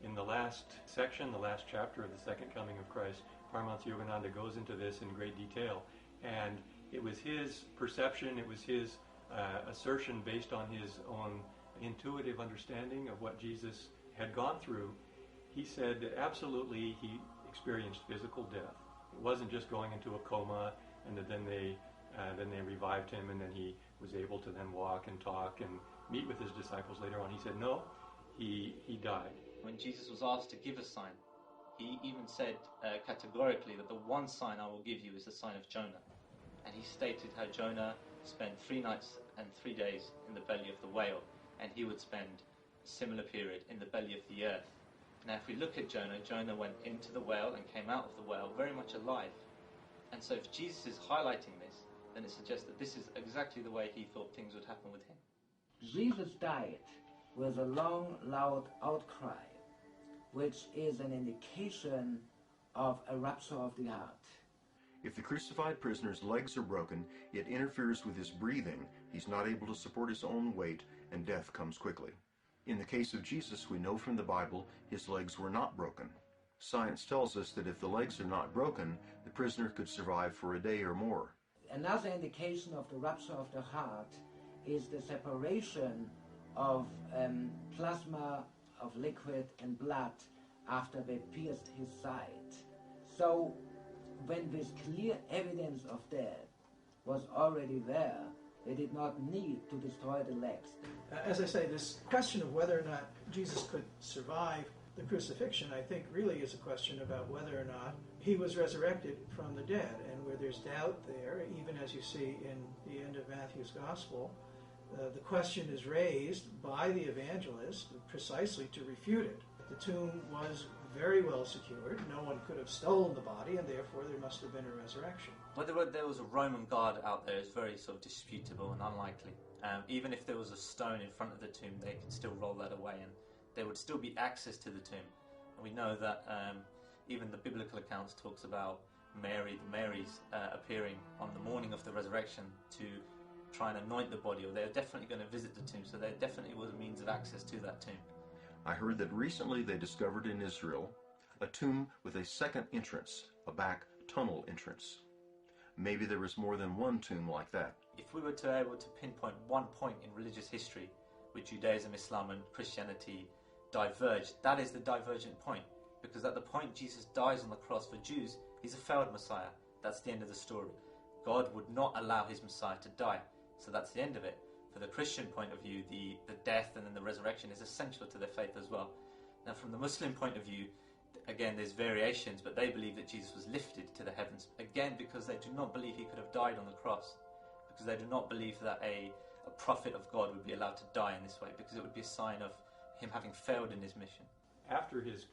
In the last section, the last chapter of the second coming of Christ, Paramahansa Yogananda goes into this in great detail, and it was his perception, it was his assertion based on his own intuitive understanding of what Jesus had gone through. He said that absolutely he experienced physical death. It wasn't just going into a coma and that then they revived him and then he was able to then walk and talk and meet with his disciples later on. He said no, he died. When Jesus was asked to give a sign, he even said categorically that the one sign I will give you is the sign of Jonah. And he stated how Jonah spent 3 nights and 3 days in the belly of the whale, and he would spend a similar period in the belly of the earth. Now if we look at Jonah, Jonah went into the whale and came out of the whale very much alive. And so if Jesus is highlighting this, then it suggests that this is exactly the way he thought things would happen with him. Jesus died with a long, loud outcry, which is an indication of a rupture of the heart. If the crucified prisoner's legs are broken, it interferes with his breathing. He's not able to support his own weight, and death comes quickly. In the case of Jesus, we know from the Bible his legs were not broken. Science tells us that if the legs are not broken, the prisoner could survive for a day or more. Another indication of the rupture of the heart is the separation of plasma, of liquid and blood after they pierced his side. So when this clear evidence of death was already there, they did not need to destroy the legs. As I say, this question of whether or not Jesus could survive the crucifixion, I think really is a question about whether or not he was resurrected from the dead, and where there's doubt there, even as you see in the end of Matthew's Gospel, the question is raised by the evangelist precisely to refute it. The tomb was very well secured. No one could have stolen the body, and therefore there must have been a resurrection. Whether there was a Roman guard out there is very sort of disputable and unlikely. Even if there was a stone in front of the tomb, they could still roll that away, and there would still be access to the tomb. And we know that even the biblical accounts talks about Mary's appearing on the morning of the resurrection to try and anoint the body, or they're definitely going to visit the tomb, so there definitely was a means of access to that tomb. I heard that recently they discovered in Israel a tomb with a second entrance, a back tunnel entrance. Maybe there was more than one tomb like that. If we were to be able to pinpoint one point in religious history where Judaism, Islam and Christianity diverged, that is the divergent point. Because at the point Jesus dies on the cross for Jews, he's a failed Messiah. That's the end of the story. God would not allow his Messiah to die. So that's the end of it. For the Christian point of view, the death and then the resurrection is essential to their faith as well. Now from the Muslim point of view, again there's variations, but they believe that Jesus was lifted to the heavens. Again, because they do not believe he could have died on the cross. Because they do not believe that a prophet of God would be allowed to die in this way, because it would be a sign of him having failed in his mission. After his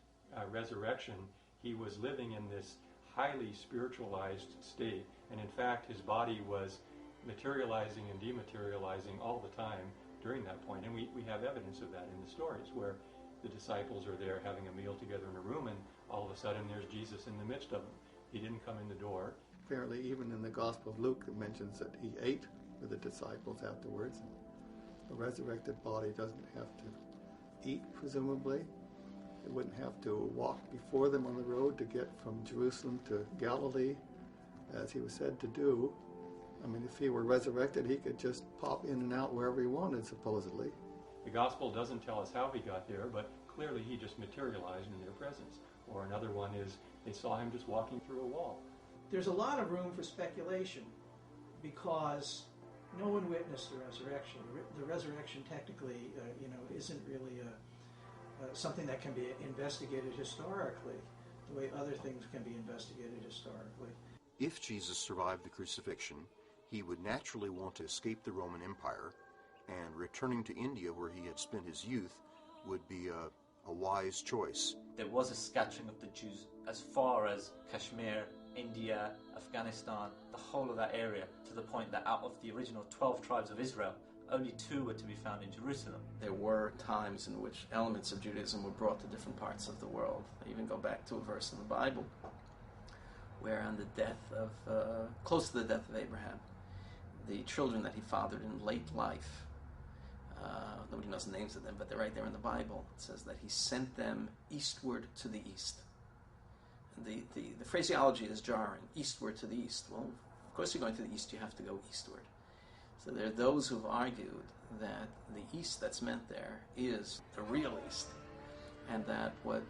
resurrection, he was living in this highly spiritualized state, and in fact his body was materializing and dematerializing all the time during that point, and we have evidence of that in the stories where the disciples are there having a meal together in a room, and all of a sudden there's Jesus in the midst of them. He didn't come in the door. Apparently even in the Gospel of Luke it mentions that he ate with the disciples afterwards. The resurrected body doesn't have to eat, presumably. It wouldn't have to walk before them on the road to get from Jerusalem to Galilee, as he was said to do. I mean, if he were resurrected, he could just pop in and out wherever he wanted, supposedly. The Gospel doesn't tell us how he got there, but clearly he just materialized in their presence. Or another one is they saw him just walking through a wall. There's a lot of room for speculation because no one witnessed the resurrection. The resurrection technically, isn't really something that can be investigated historically, the way other things can be investigated historically. If Jesus survived the crucifixion, he would naturally want to escape the Roman Empire, and returning to India, where he had spent his youth, would be a wise choice. There was a scattering of the Jews as far as Kashmir, India, Afghanistan, the whole of that area, to the point that out of the original 12 tribes of Israel, only 2 were to be found in Jerusalem. There were times in which elements of Judaism were brought to different parts of the world. I even go back to a verse in the Bible where on the death of, close to the death of Abraham, the children that he fathered in late life, nobody knows the names of them, but they're right there in the Bible. It says that he sent them eastward to the east. The phraseology is jarring, eastward to the east. Well, of course you're going to the east, you have to go eastward. So there are those who've argued that the east that's meant there is the real east, and that what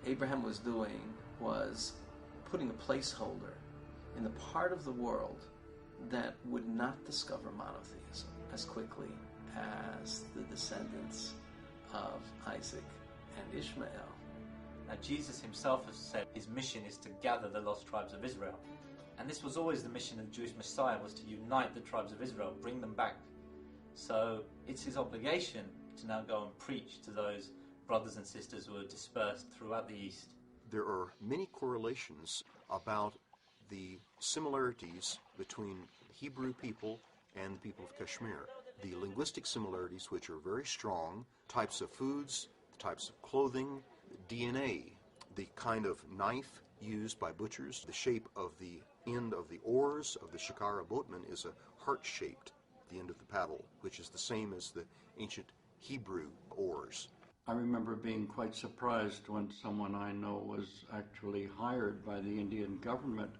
Abraham was doing was putting a placeholder in the part of the world that would not discover monotheism as quickly as the descendants of Isaac and Ishmael. Now Jesus himself has said his mission is to gather the lost tribes of Israel. And this was always the mission of the Jewish Messiah, was to unite the tribes of Israel, bring them back. So it's his obligation to now go and preach to those brothers and sisters who are dispersed throughout the East. There are many correlations about the similarities between Hebrew people and the people of Kashmir. The linguistic similarities, which are very strong, types of foods, types of clothing, DNA, the kind of knife used by butchers, the shape of the end of the oars of the shikara boatman is a heart-shaped, the end of the paddle, which is the same as the ancient Hebrew oars. I remember being quite surprised when someone I know was actually hired by the Indian government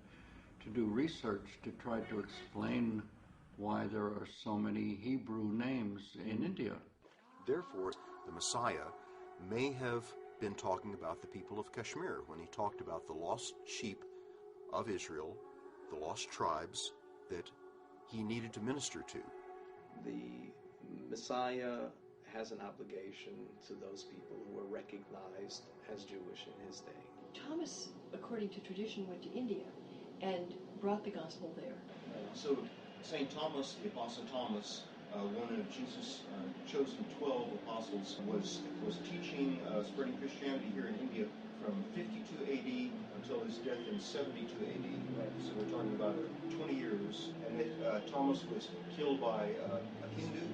to do research to try to explain why there are so many Hebrew names in India. Therefore, the Messiah may have been talking about the people of Kashmir when he talked about the lost sheep of Israel, the lost tribes that he needed to minister to. The Messiah has an obligation to those people who were recognized as Jewish in his day. Thomas, according to tradition, went to India and brought the gospel there. So St. Thomas, the Apostle Thomas, one of Jesus' chosen 12 apostles, was teaching, spreading Christianity here in India from 52 AD until his death in 72 AD. So we're talking about 20 years. And Thomas was killed by a Hindu.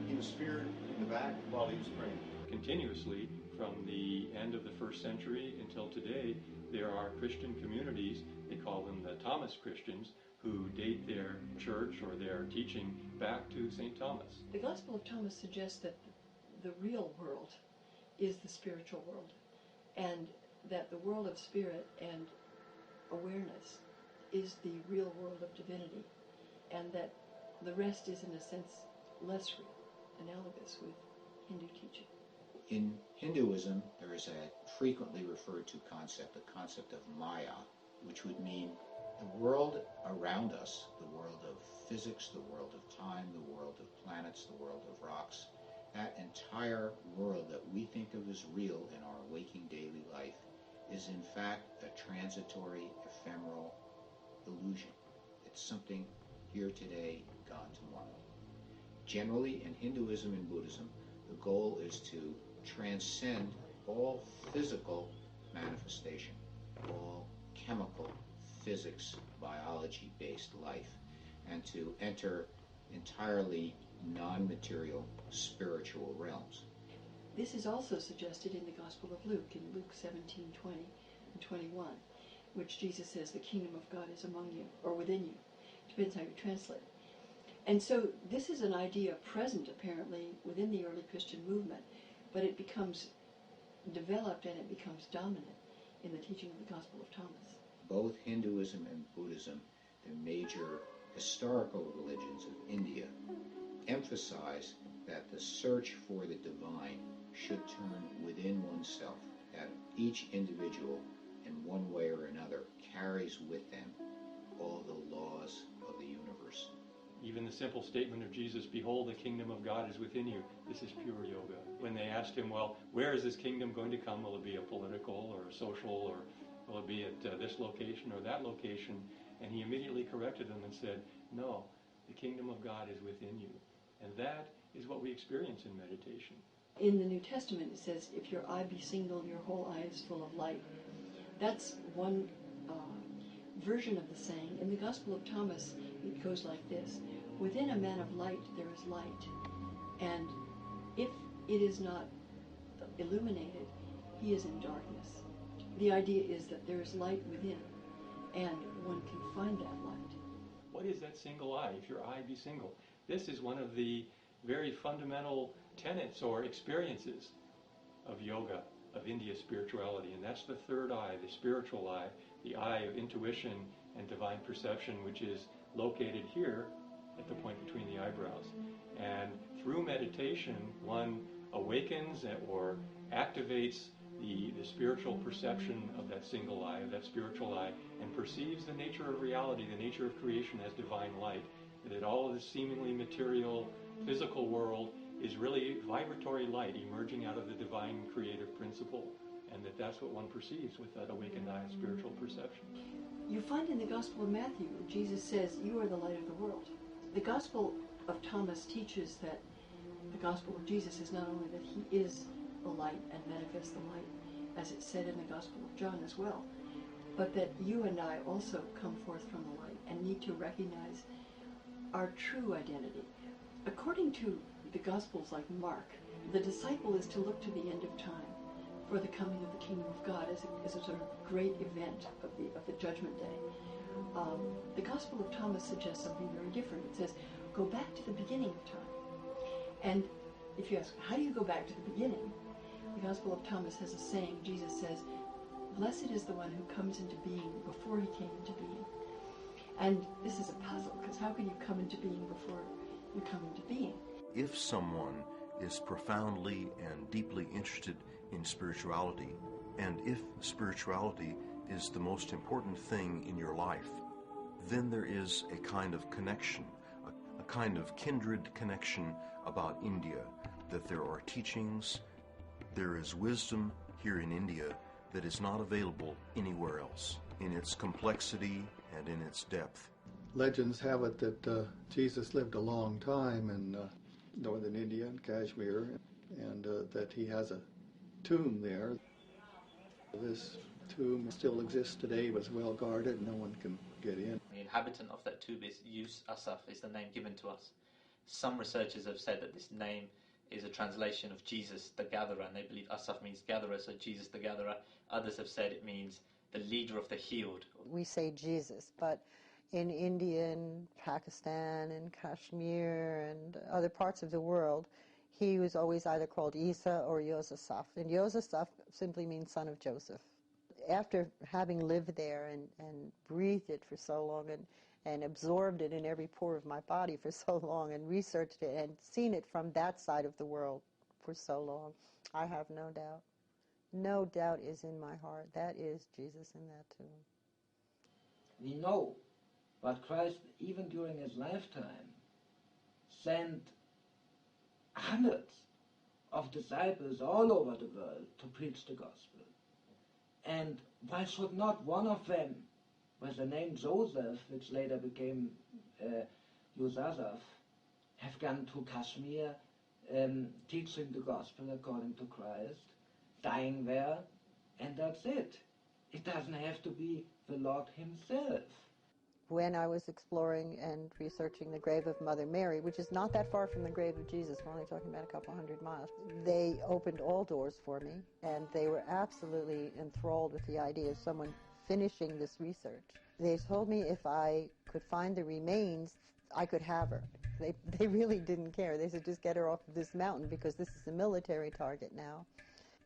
He was speared in the back while he was praying. Continuously, from the end of the first century until today, there are Christian communities, they call them the Thomas Christians, who date their church or their teaching back to St. Thomas. The Gospel of Thomas suggests that the real world is the spiritual world, and that the world of spirit and awareness is the real world of divinity, and that the rest is, in a sense, less real, analogous with Hindu teaching. In Hinduism, there is a frequently referred to concept, the concept of Maya, which would mean the world around us, the world of physics, the world of time, the world of planets, the world of rocks, that entire world that we think of as real in our waking daily life is in fact a transitory, ephemeral illusion. It's something here today, gone tomorrow. Generally, in Hinduism and Buddhism, the goal is to transcend all physical manifestation, all chemical, physics, biology-based life, and to enter entirely non-material spiritual realms. This is also suggested in the Gospel of Luke, in Luke 17:20 and 21, which Jesus says, the kingdom of God is among you, or within you. Depends how you translate. And so this is an idea present, apparently, within the early Christian movement, but it becomes developed and it becomes dominant in the teaching of the Gospel of Thomas. Both Hinduism and Buddhism, the major historical religions of India, emphasize that the search for the divine should turn within oneself, that each individual, in one way or another, carries with them all the laws of the universe. Even the simple statement of Jesus, behold, the kingdom of God is within you, this is pure yoga. When they asked him, well, where is this kingdom going to come? Will it be a political or a social, or will it be at this location or that location? And he immediately corrected them and said, no, the kingdom of God is within you. And that is what we experience in meditation. In the New Testament it says, if your eye be single, your whole eye is full of light. That's one version of the saying. In the Gospel of Thomas, it goes like this: within a man of light there is light, and if it is not illuminated, he is in darkness. The idea is that there is light within, and one can find that light. What is that single eye, if your eye be single? This is one of the very fundamental tenets or experiences of yoga, of India spirituality, and that's the third eye, the spiritual eye, the eye of intuition and divine perception, which is located here at the point between the eyebrows. And through meditation, one awakens or activates the spiritual perception of that single eye, of that spiritual eye, and perceives the nature of reality, the nature of creation as divine light, that all of this seemingly material, physical world is really vibratory light emerging out of the divine creative principle, and that's what one perceives with that awakened eye of spiritual perception. You find in the Gospel of Matthew, Jesus says, you are the light of the world. The Gospel of Thomas teaches that the Gospel of Jesus is not only that he is the light and manifests the light, as it's said in the Gospel of John as well, but that you and I also come forth from the light and need to recognize our true identity. According to the Gospels like Mark, the disciple is to look to the end of time for the coming of the kingdom of God as a sort of great event of the judgment day. The Gospel of Thomas suggests something very different. It says, go back to the beginning of time. And if you ask, how do you go back to the beginning? The Gospel of Thomas has a saying. Jesus says, blessed is the one who comes into being before he came into being. And this is a puzzle, because how can you come into being before you come into being? If someone is profoundly and deeply interested in spirituality, and if spirituality is the most important thing in your life, then there is a kind of connection, a kind of kindred connection about India, that there are teachings, there is wisdom here in India that is not available anywhere else, in its complexity and in its depth. Legends have it that Jesus lived a long time in northern India and Kashmir, and that he has a tomb there. This tomb still exists today, but it's well guarded, no one can get in. The inhabitant of that tomb is Yus Asaf, is the name given to us. Some researchers have said that this name is a translation of Jesus the Gatherer, and they believe Asaf means gatherer, so Jesus the Gatherer. Others have said it means the leader of the healed. We say Jesus, but in India and Pakistan and Kashmir and other parts of the world, he was always either called Isa or Yosef. And Yosef simply means son of Joseph. After having lived there and breathed it for so long and absorbed it in every pore of my body for so long and researched it and seen it from that side of the world for so long, I have no doubt. No doubt is in my heart. That is Jesus in that tomb. We know but Christ, even during his lifetime, sent hundreds of disciples all over the world to preach the gospel. And why should not one of them, with the name Joseph, which later became Yusasaf, have gone to Kashmir, teaching the gospel according to Christ, dying there, and that's it. It doesn't have to be the Lord himself. When I was exploring and researching the grave of Mother Mary, which is not that far from the grave of Jesus, we're only talking about a couple hundred miles, they opened all doors for me, and they were absolutely enthralled with the idea of someone finishing this research. They told me if I could find the remains, I could have her. They really didn't care. They said, just get her off of this mountain because this is a military target now.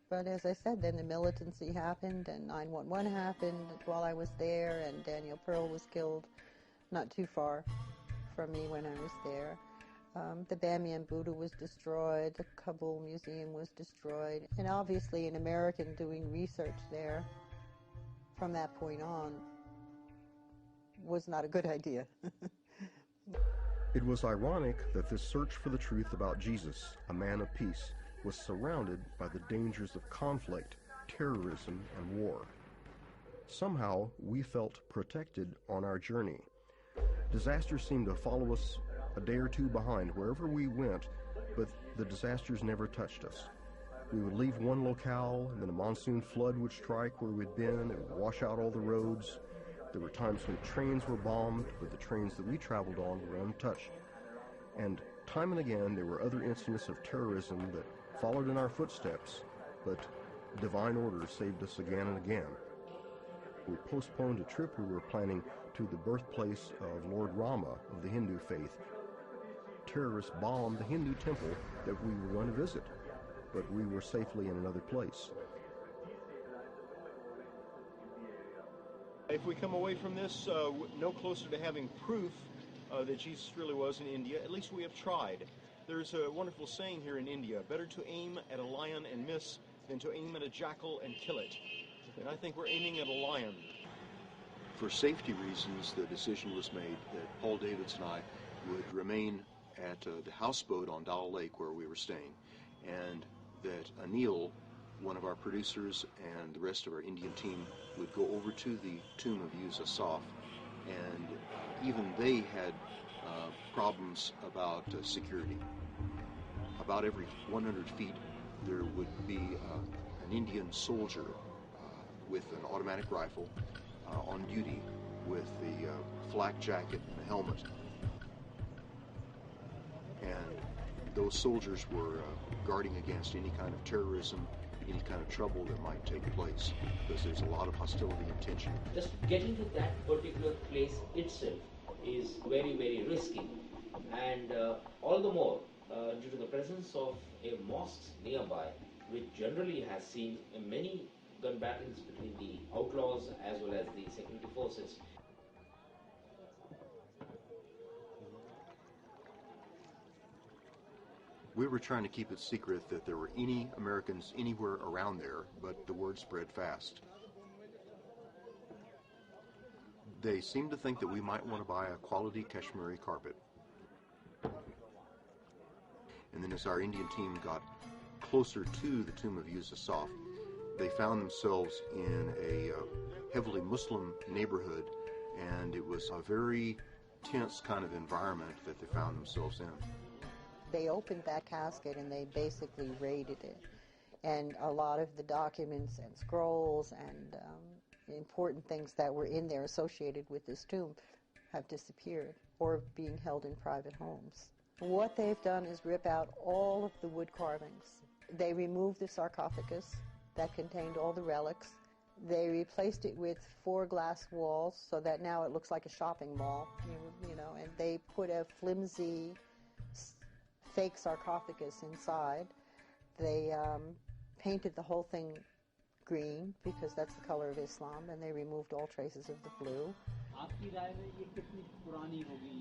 But as I said, then the militancy happened, and 9/11 happened while I was there, and Daniel Pearl was killed not too far from me when I was there. The Bamiyan Buddha was destroyed, the Kabul Museum was destroyed, and obviously an American doing research there from that point on was not a good idea. It was ironic that this search for the truth about Jesus, a man of peace, was surrounded by the dangers of conflict, terrorism, and war. Somehow, we felt protected on our journey. Disasters seemed to follow us a day or two behind wherever we went, but the disasters never touched us. We would leave one locale, and then a monsoon flood would strike where we'd been. It would wash out all the roads. There were times when trains were bombed, but the trains that we traveled on were untouched. And time and again, there were other incidents of terrorism that followed in our footsteps, but divine order saved us again and again. We postponed a trip we were planning to the birthplace of Lord Rama of the Hindu faith. Terrorists bombed the Hindu temple that we were going to visit, but we were safely in another place. If we come away from this no closer to having proof that Jesus really was in India, at least we have tried. There's a wonderful saying here in India, better to aim at a lion and miss than to aim at a jackal and kill it. And I think we're aiming at a lion. For safety reasons, the decision was made that Paul Davids and I would remain at the houseboat on Dal Lake where we were staying, and that Anil, one of our producers, and the rest of our Indian team would go over to the tomb of Yus Asaf, and even they had problems about security. About every 100 feet there would be an Indian soldier with an automatic rifle on duty with the flak jacket and a helmet. And those soldiers were guarding against any kind of terrorism, any kind of trouble that might take place, because there's a lot of hostility and tension. Just getting to that particular place itself is very, very risky, and all the more due to the presence of a mosque nearby, which generally has seen many gun battles between the outlaws as well as the security forces. We were trying to keep it secret that there were any Americans anywhere around there, but the word spread fast. They seemed to think that we might want to buy a quality Kashmiri carpet. And then as our Indian team got closer to the tomb of Yus Asaf, They found themselves in a heavily Muslim neighborhood, and it was a very tense kind of environment that they found themselves in. They opened that casket and they basically raided it. And a lot of the documents and scrolls and important things that were in there associated with this tomb have disappeared or being held in private homes. What they've done is rip out all of the wood carvings. They removed the sarcophagus that contained all the relics. They replaced it with 4 glass walls so that now it looks like a shopping mall, you know, and they put a flimsy fake sarcophagus inside. They painted the whole thing green because that's the color of Islam, and they removed all traces of the blue.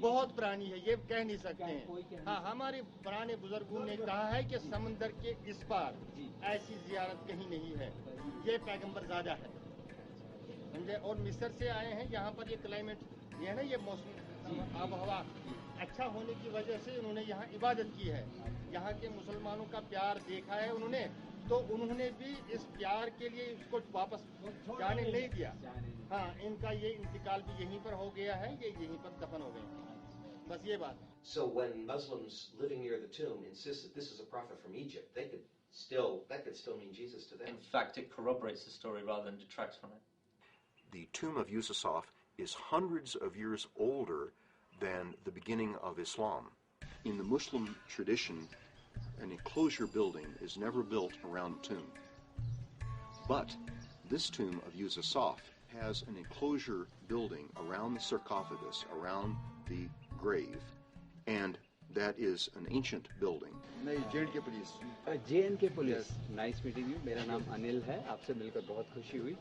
बहुत पुरानी है, ये कह नहीं सकते हैं। हाँ, हमारे पुराने बुजुर्गों ने कहा है कि समंदर के इस पार ऐसी जियारत कहीं नहीं है, ये पैगंबर ज़्यादा है, समझे। और मिस्र से आए हैं, यहाँ पर ये क्लाइमेट, ये है ना, ये मौसम आब हवा अच्छा होने की वजह से उन्होंने यहाँ इबादत की है। यहाँ के मुसलमानों का प्यार देखा है उन्होंने, तो उन्होंने भी इस प्यार के लिए उसको वापस जाने नहीं दिया। हाँ, इनका ये इंतकाल भी यहीं पर हो गया है, ये यहीं पर दफन हो गए, बस ये बात। So when Muslims living near the tomb insist that this is a prophet from Egypt, that could still mean Jesus to them. In fact, it corroborates the story rather than detracts from it. The tomb of Yusuf is hundreds of years older than the beginning of Islam. In the Muslim tradition, an enclosure building is never built around a tomb. But this tomb of Yusuf has an enclosure building around the sarcophagus, around the grave, and that is an ancient building. JNK police. JNK police. Nice meeting you. मेरा नाम अनिल है, आपसे मिलकर बहुत खुशी हुई।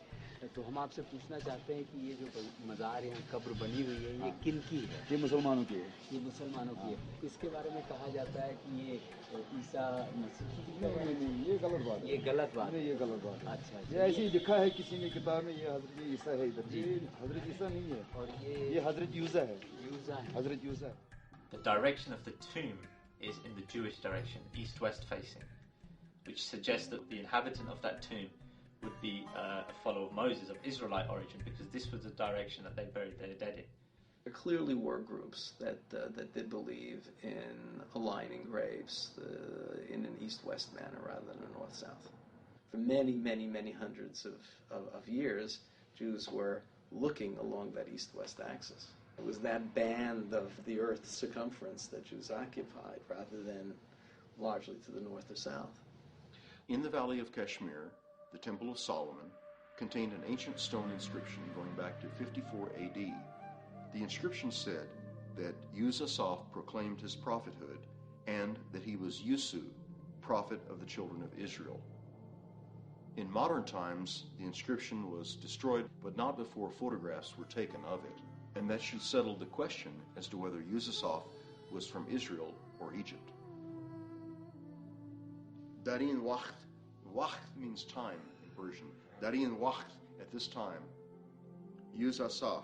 तो हम आपसे पूछना चाहते हैं कि ये जो मज़ार यहाँ कब्र बनी हुई है, ये किन की है? ये मुसलमानों की है। ये मुसलमानों की है। इसके बारे में कहा जाता है कि ये ईसा मसीह की कब्र है। नहीं, ये गलत बात है। ये गलत बात है। ये गलत बात है। अच्छा। ये ऐसे ही लिखा है किसी ने किताब में, ये हज़रत ईसा है इधर। ये हज़रत ईसा नहीं है। और ये हज़रत यूसा है। यूसा है। हज़रत यूसा। The direction of the tomb is in the Jewish direction, east-west facing, which suggests that the inhabitant of that tomb would be a follower of Moses, of Israelite origin, because this was the direction that they buried their dead in. There clearly were groups that did believe in aligning graves in an east-west manner rather than a north-south. For many, many, many hundreds of years, Jews were looking along that east-west axis. It was that band of the Earth's circumference that Jews occupied rather than largely to the north or south. In the Valley of Kashmir, the Temple of Solomon contained an ancient stone inscription going back to 54 AD. The inscription said that Yusuf proclaimed his prophethood and that he was Yusu, prophet of the children of Israel. In modern times, the inscription was destroyed, but not before photographs were taken of it. And that should settle the question as to whether Yusuf was from Israel or Egypt. Darin Wacht. Wacht means time in Persian. Darin Wacht, at this time, Yusuf,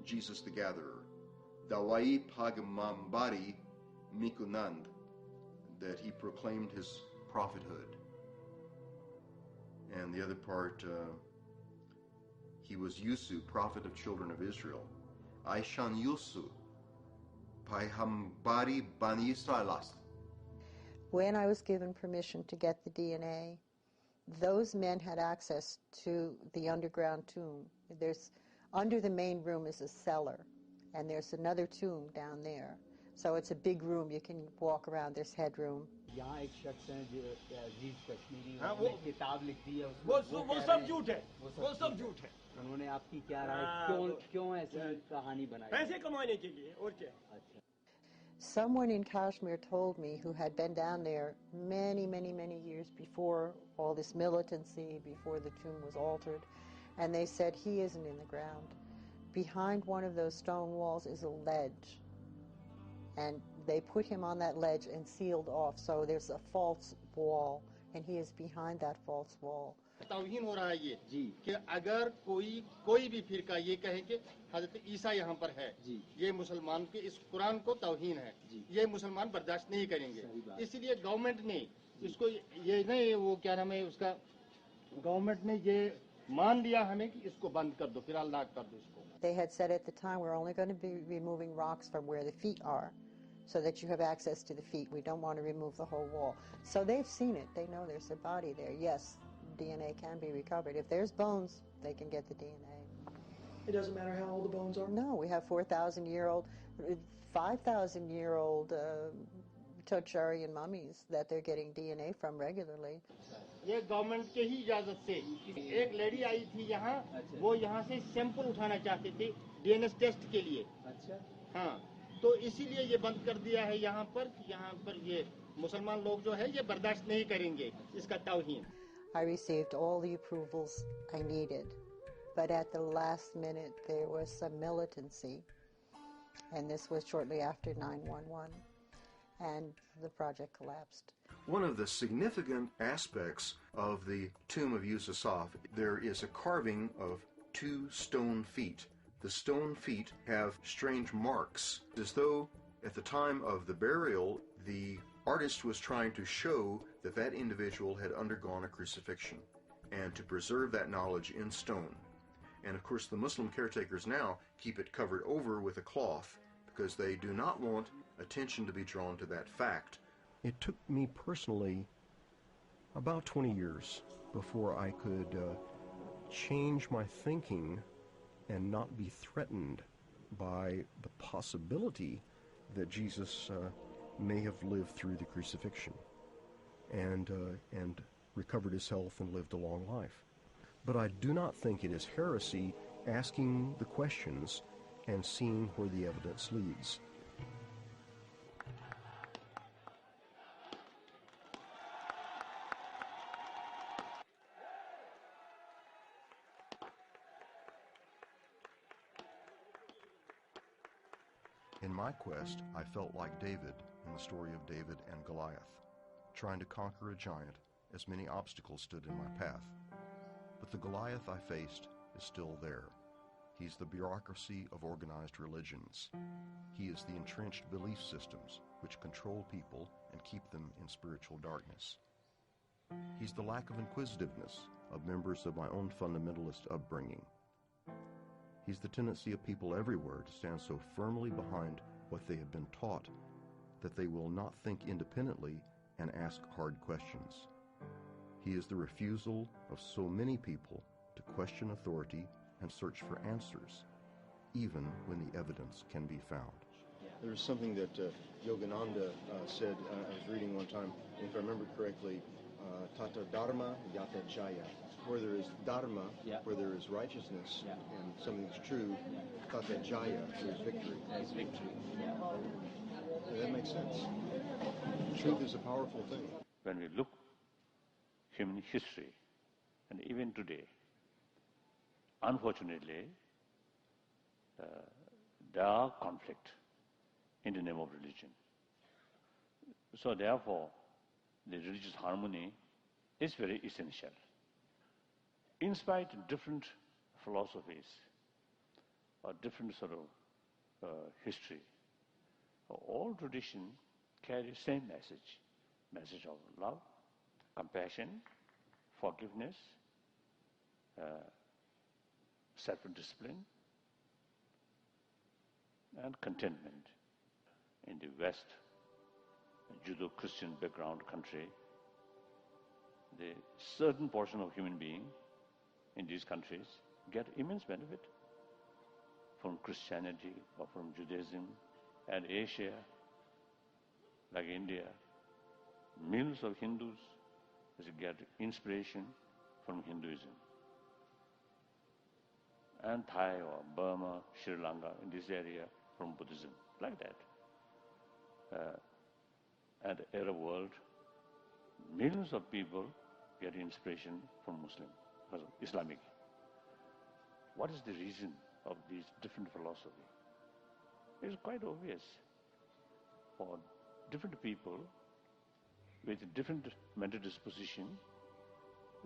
Jesus the Gatherer. Dawai Pagamambari Mikunand, that he proclaimed his prophethood. And the other part, he was Yusu, prophet of children of Israel. Aishan Yusu, Paihambari Bani Israelas. When I was given permission to get the DNA, those men had access to the underground tomb. Under the main room is a cellar, and there's another tomb down there. So it's a big room. You can walk around. There's headroom. यहाँ एक शख्स हैं जो अजीज कश्मीरी हैं, वो किताब लिख दी है, वो सब झूठ है, वो सब झूठ है। उन्होंने आपकी क्या राय, क्यों ऐसी कहानी बनाई? पैसे कमाने के लिए, और क्या? अच्छा। Someone in Kashmir told me, who had been down there many, many, many years before all this militancy, before the tomb was altered, and they said he isn't in the ground. Behind one of those stone walls is a ledge, and they put him on that ledge and sealed off, so there's a false wall, and he is behind that false wall. तौहीन हो रहा है ये कि अगर कोई भी फिरका ये कहे कि हजरत ईसा यहाँ पर है, ये मुसलमान के इस कुरान को तौहीन है, ये मुसलमान बर्दाश्त नहीं करेंगे। इसलिए गवर्नमेंट ने इसको ये नहीं वो क्या नाम है उसका गवर्नमेंट ने ये मान लिया हमें कि इसको बंद कर दो फिलहाल नाक कर दो इसको. They had said at the time, we're only going to be removing rocks from where the feet are so that you have access to the feet. We don't want to remove the whole wall. So they've seen it. They know there's a body there. Yes, DNA can be recovered. If there's bones, they can get the DNA. It doesn't matter how old the bones are? No, we have 4,000-year-old, 5,000-year-old Tocharian mummies that they're getting DNA from regularly. ये government के ही इजाजत से एक lady आई थी यहाँ वो यहाँ से सैंपल उठाना चाहते थे डीएनए टेस्ट के लिए. अच्छा. हाँ तो इसीलिए ये बंद कर दिया है यहाँ पर ये मुसलमान लोग जो है ये बर्दाश्त नहीं करेंगे इसका तौहीन. I received all the approvals I needed, but at the last minute there was some militancy, and this was shortly after 9/11, and the project collapsed. One of the significant aspects of the tomb of Yusuf, there is a carving of 2 stone feet. The stone feet have strange marks, as though at the time of the burial, the artist was trying to show that that individual had undergone a crucifixion, and to preserve that knowledge in stone. And of course, the Muslim caretakers now keep it covered over with a cloth because they do not want attention to be drawn to that fact. It took me personally about 20 years before I could change my thinking and not be threatened by the possibility that Jesus may have lived through the crucifixion and recovered his health and lived a long life. But I do not think it is heresy asking the questions and seeing where the evidence leads. In my quest, I felt like David in the story of David and Goliath, trying to conquer a giant as many obstacles stood in my path. But the Goliath I faced is still there. He's the bureaucracy of organized religions. He is the entrenched belief systems which control people and keep them in spiritual darkness. He's the lack of inquisitiveness of members of my own fundamentalist upbringing. He's the tendency of people everywhere to stand so firmly behind what they have been taught that they will not think independently and ask hard questions. He is the refusal of so many people to question authority and search for answers, even when the evidence can be found. There was something that Yogananda said, I was reading one time, if I remember correctly, Tata Dharma Yata Jaya. Where there is dharma, where there is righteousness, and something that's true, Tata Jaya, there's victory. There's victory. That makes sense. Truth is a powerful thing. When we look human history, and even today, unfortunately, there are conflict in the name of religion. So therefore, the religious harmony is very essential. In spite of different philosophies or different sort of history, all tradition carry the same message of love, compassion, forgiveness, self-discipline, and contentment. In the West, a Judo-Christian background country, the certain portion of human being in these countries get immense benefit from Christianity or from Judaism. And Asia, like India, millions of Hindus get inspiration from Hinduism. And Thai or Burma, Sri Lanka, in this area, from Buddhism, like that. And the Arab world, millions of people get inspiration from Muslim, Islamic. What is the reason of these different philosophy? It's quite obvious. For different people with different mental disposition,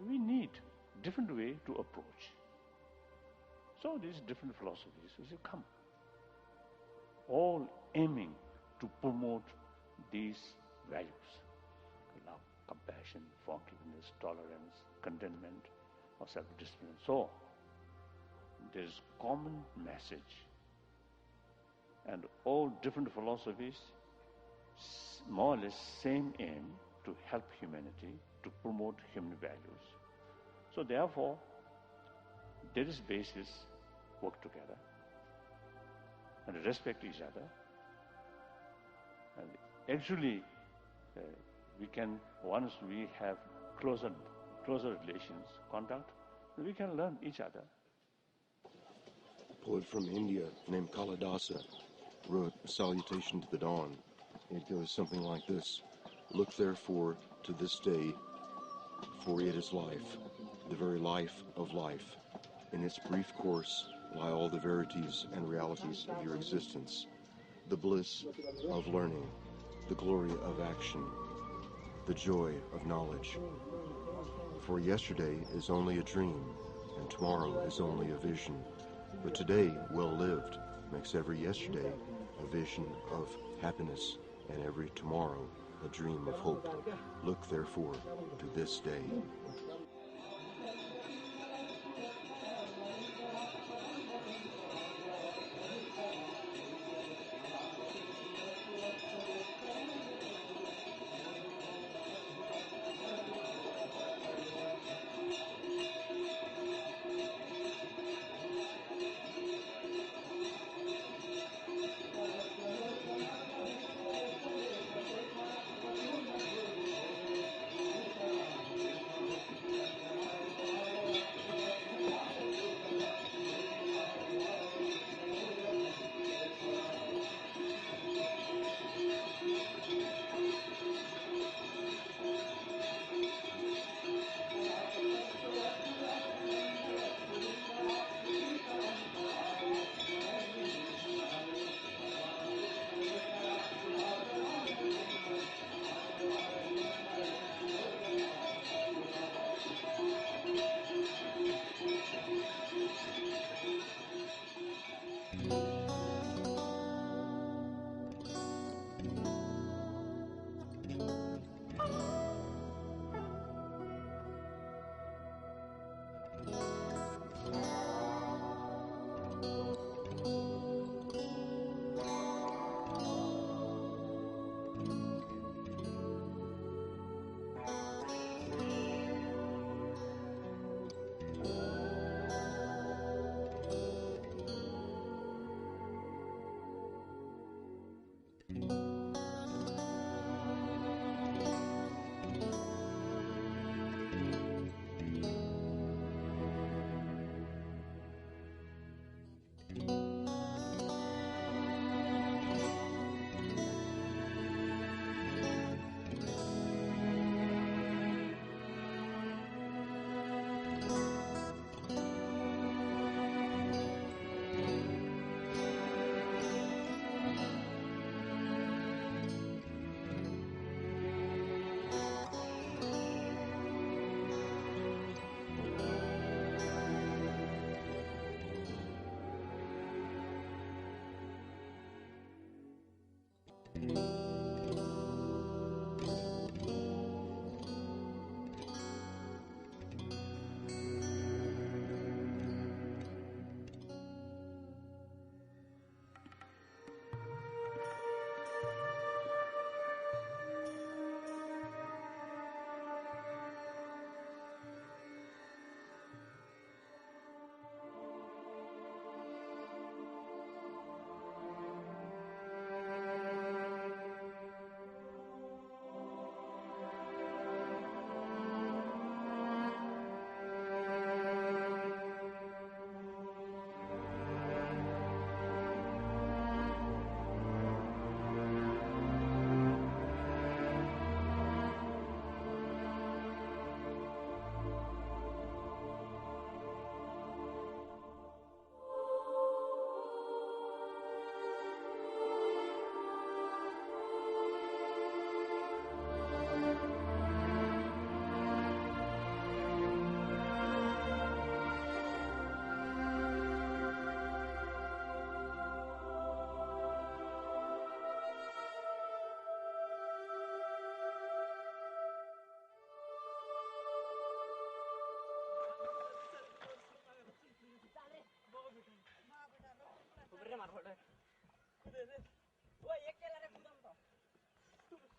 we need different way to approach. So these different philosophies will come, all aiming to promote these values: love, compassion, forgiveness, tolerance, contentment, or self-discipline, and so on. There is common message. And all different philosophies, more or less same aim to help humanity, to promote human values. So therefore, there is basis, work together, and respect each other. And actually, we can, once we have closer relations, contact, we can learn each other. A poet from India named Kalidasa wrote a salutation to the dawn. It goes something like this: "Look therefore to this day, for it is life, the very life of life. In its brief course lie all the verities and realities of your existence, the bliss of learning, the glory of action, the joy of knowledge. For yesterday is only a dream, and tomorrow is only a vision. But today, well lived, makes every yesterday a vision of happiness, and every tomorrow a dream of hope. Look therefore to this day."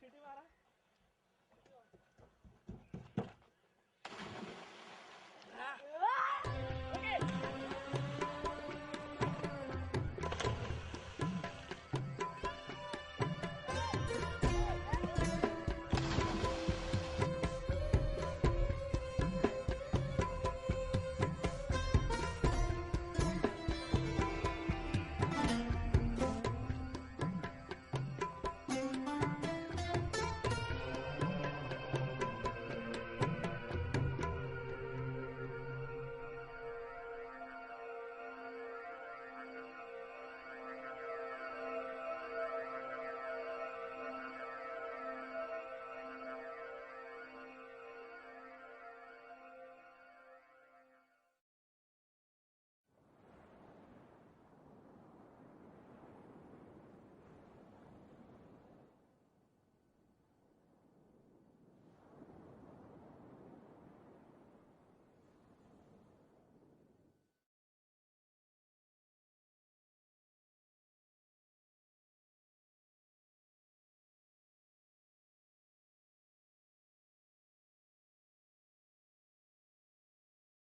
सीटी मारा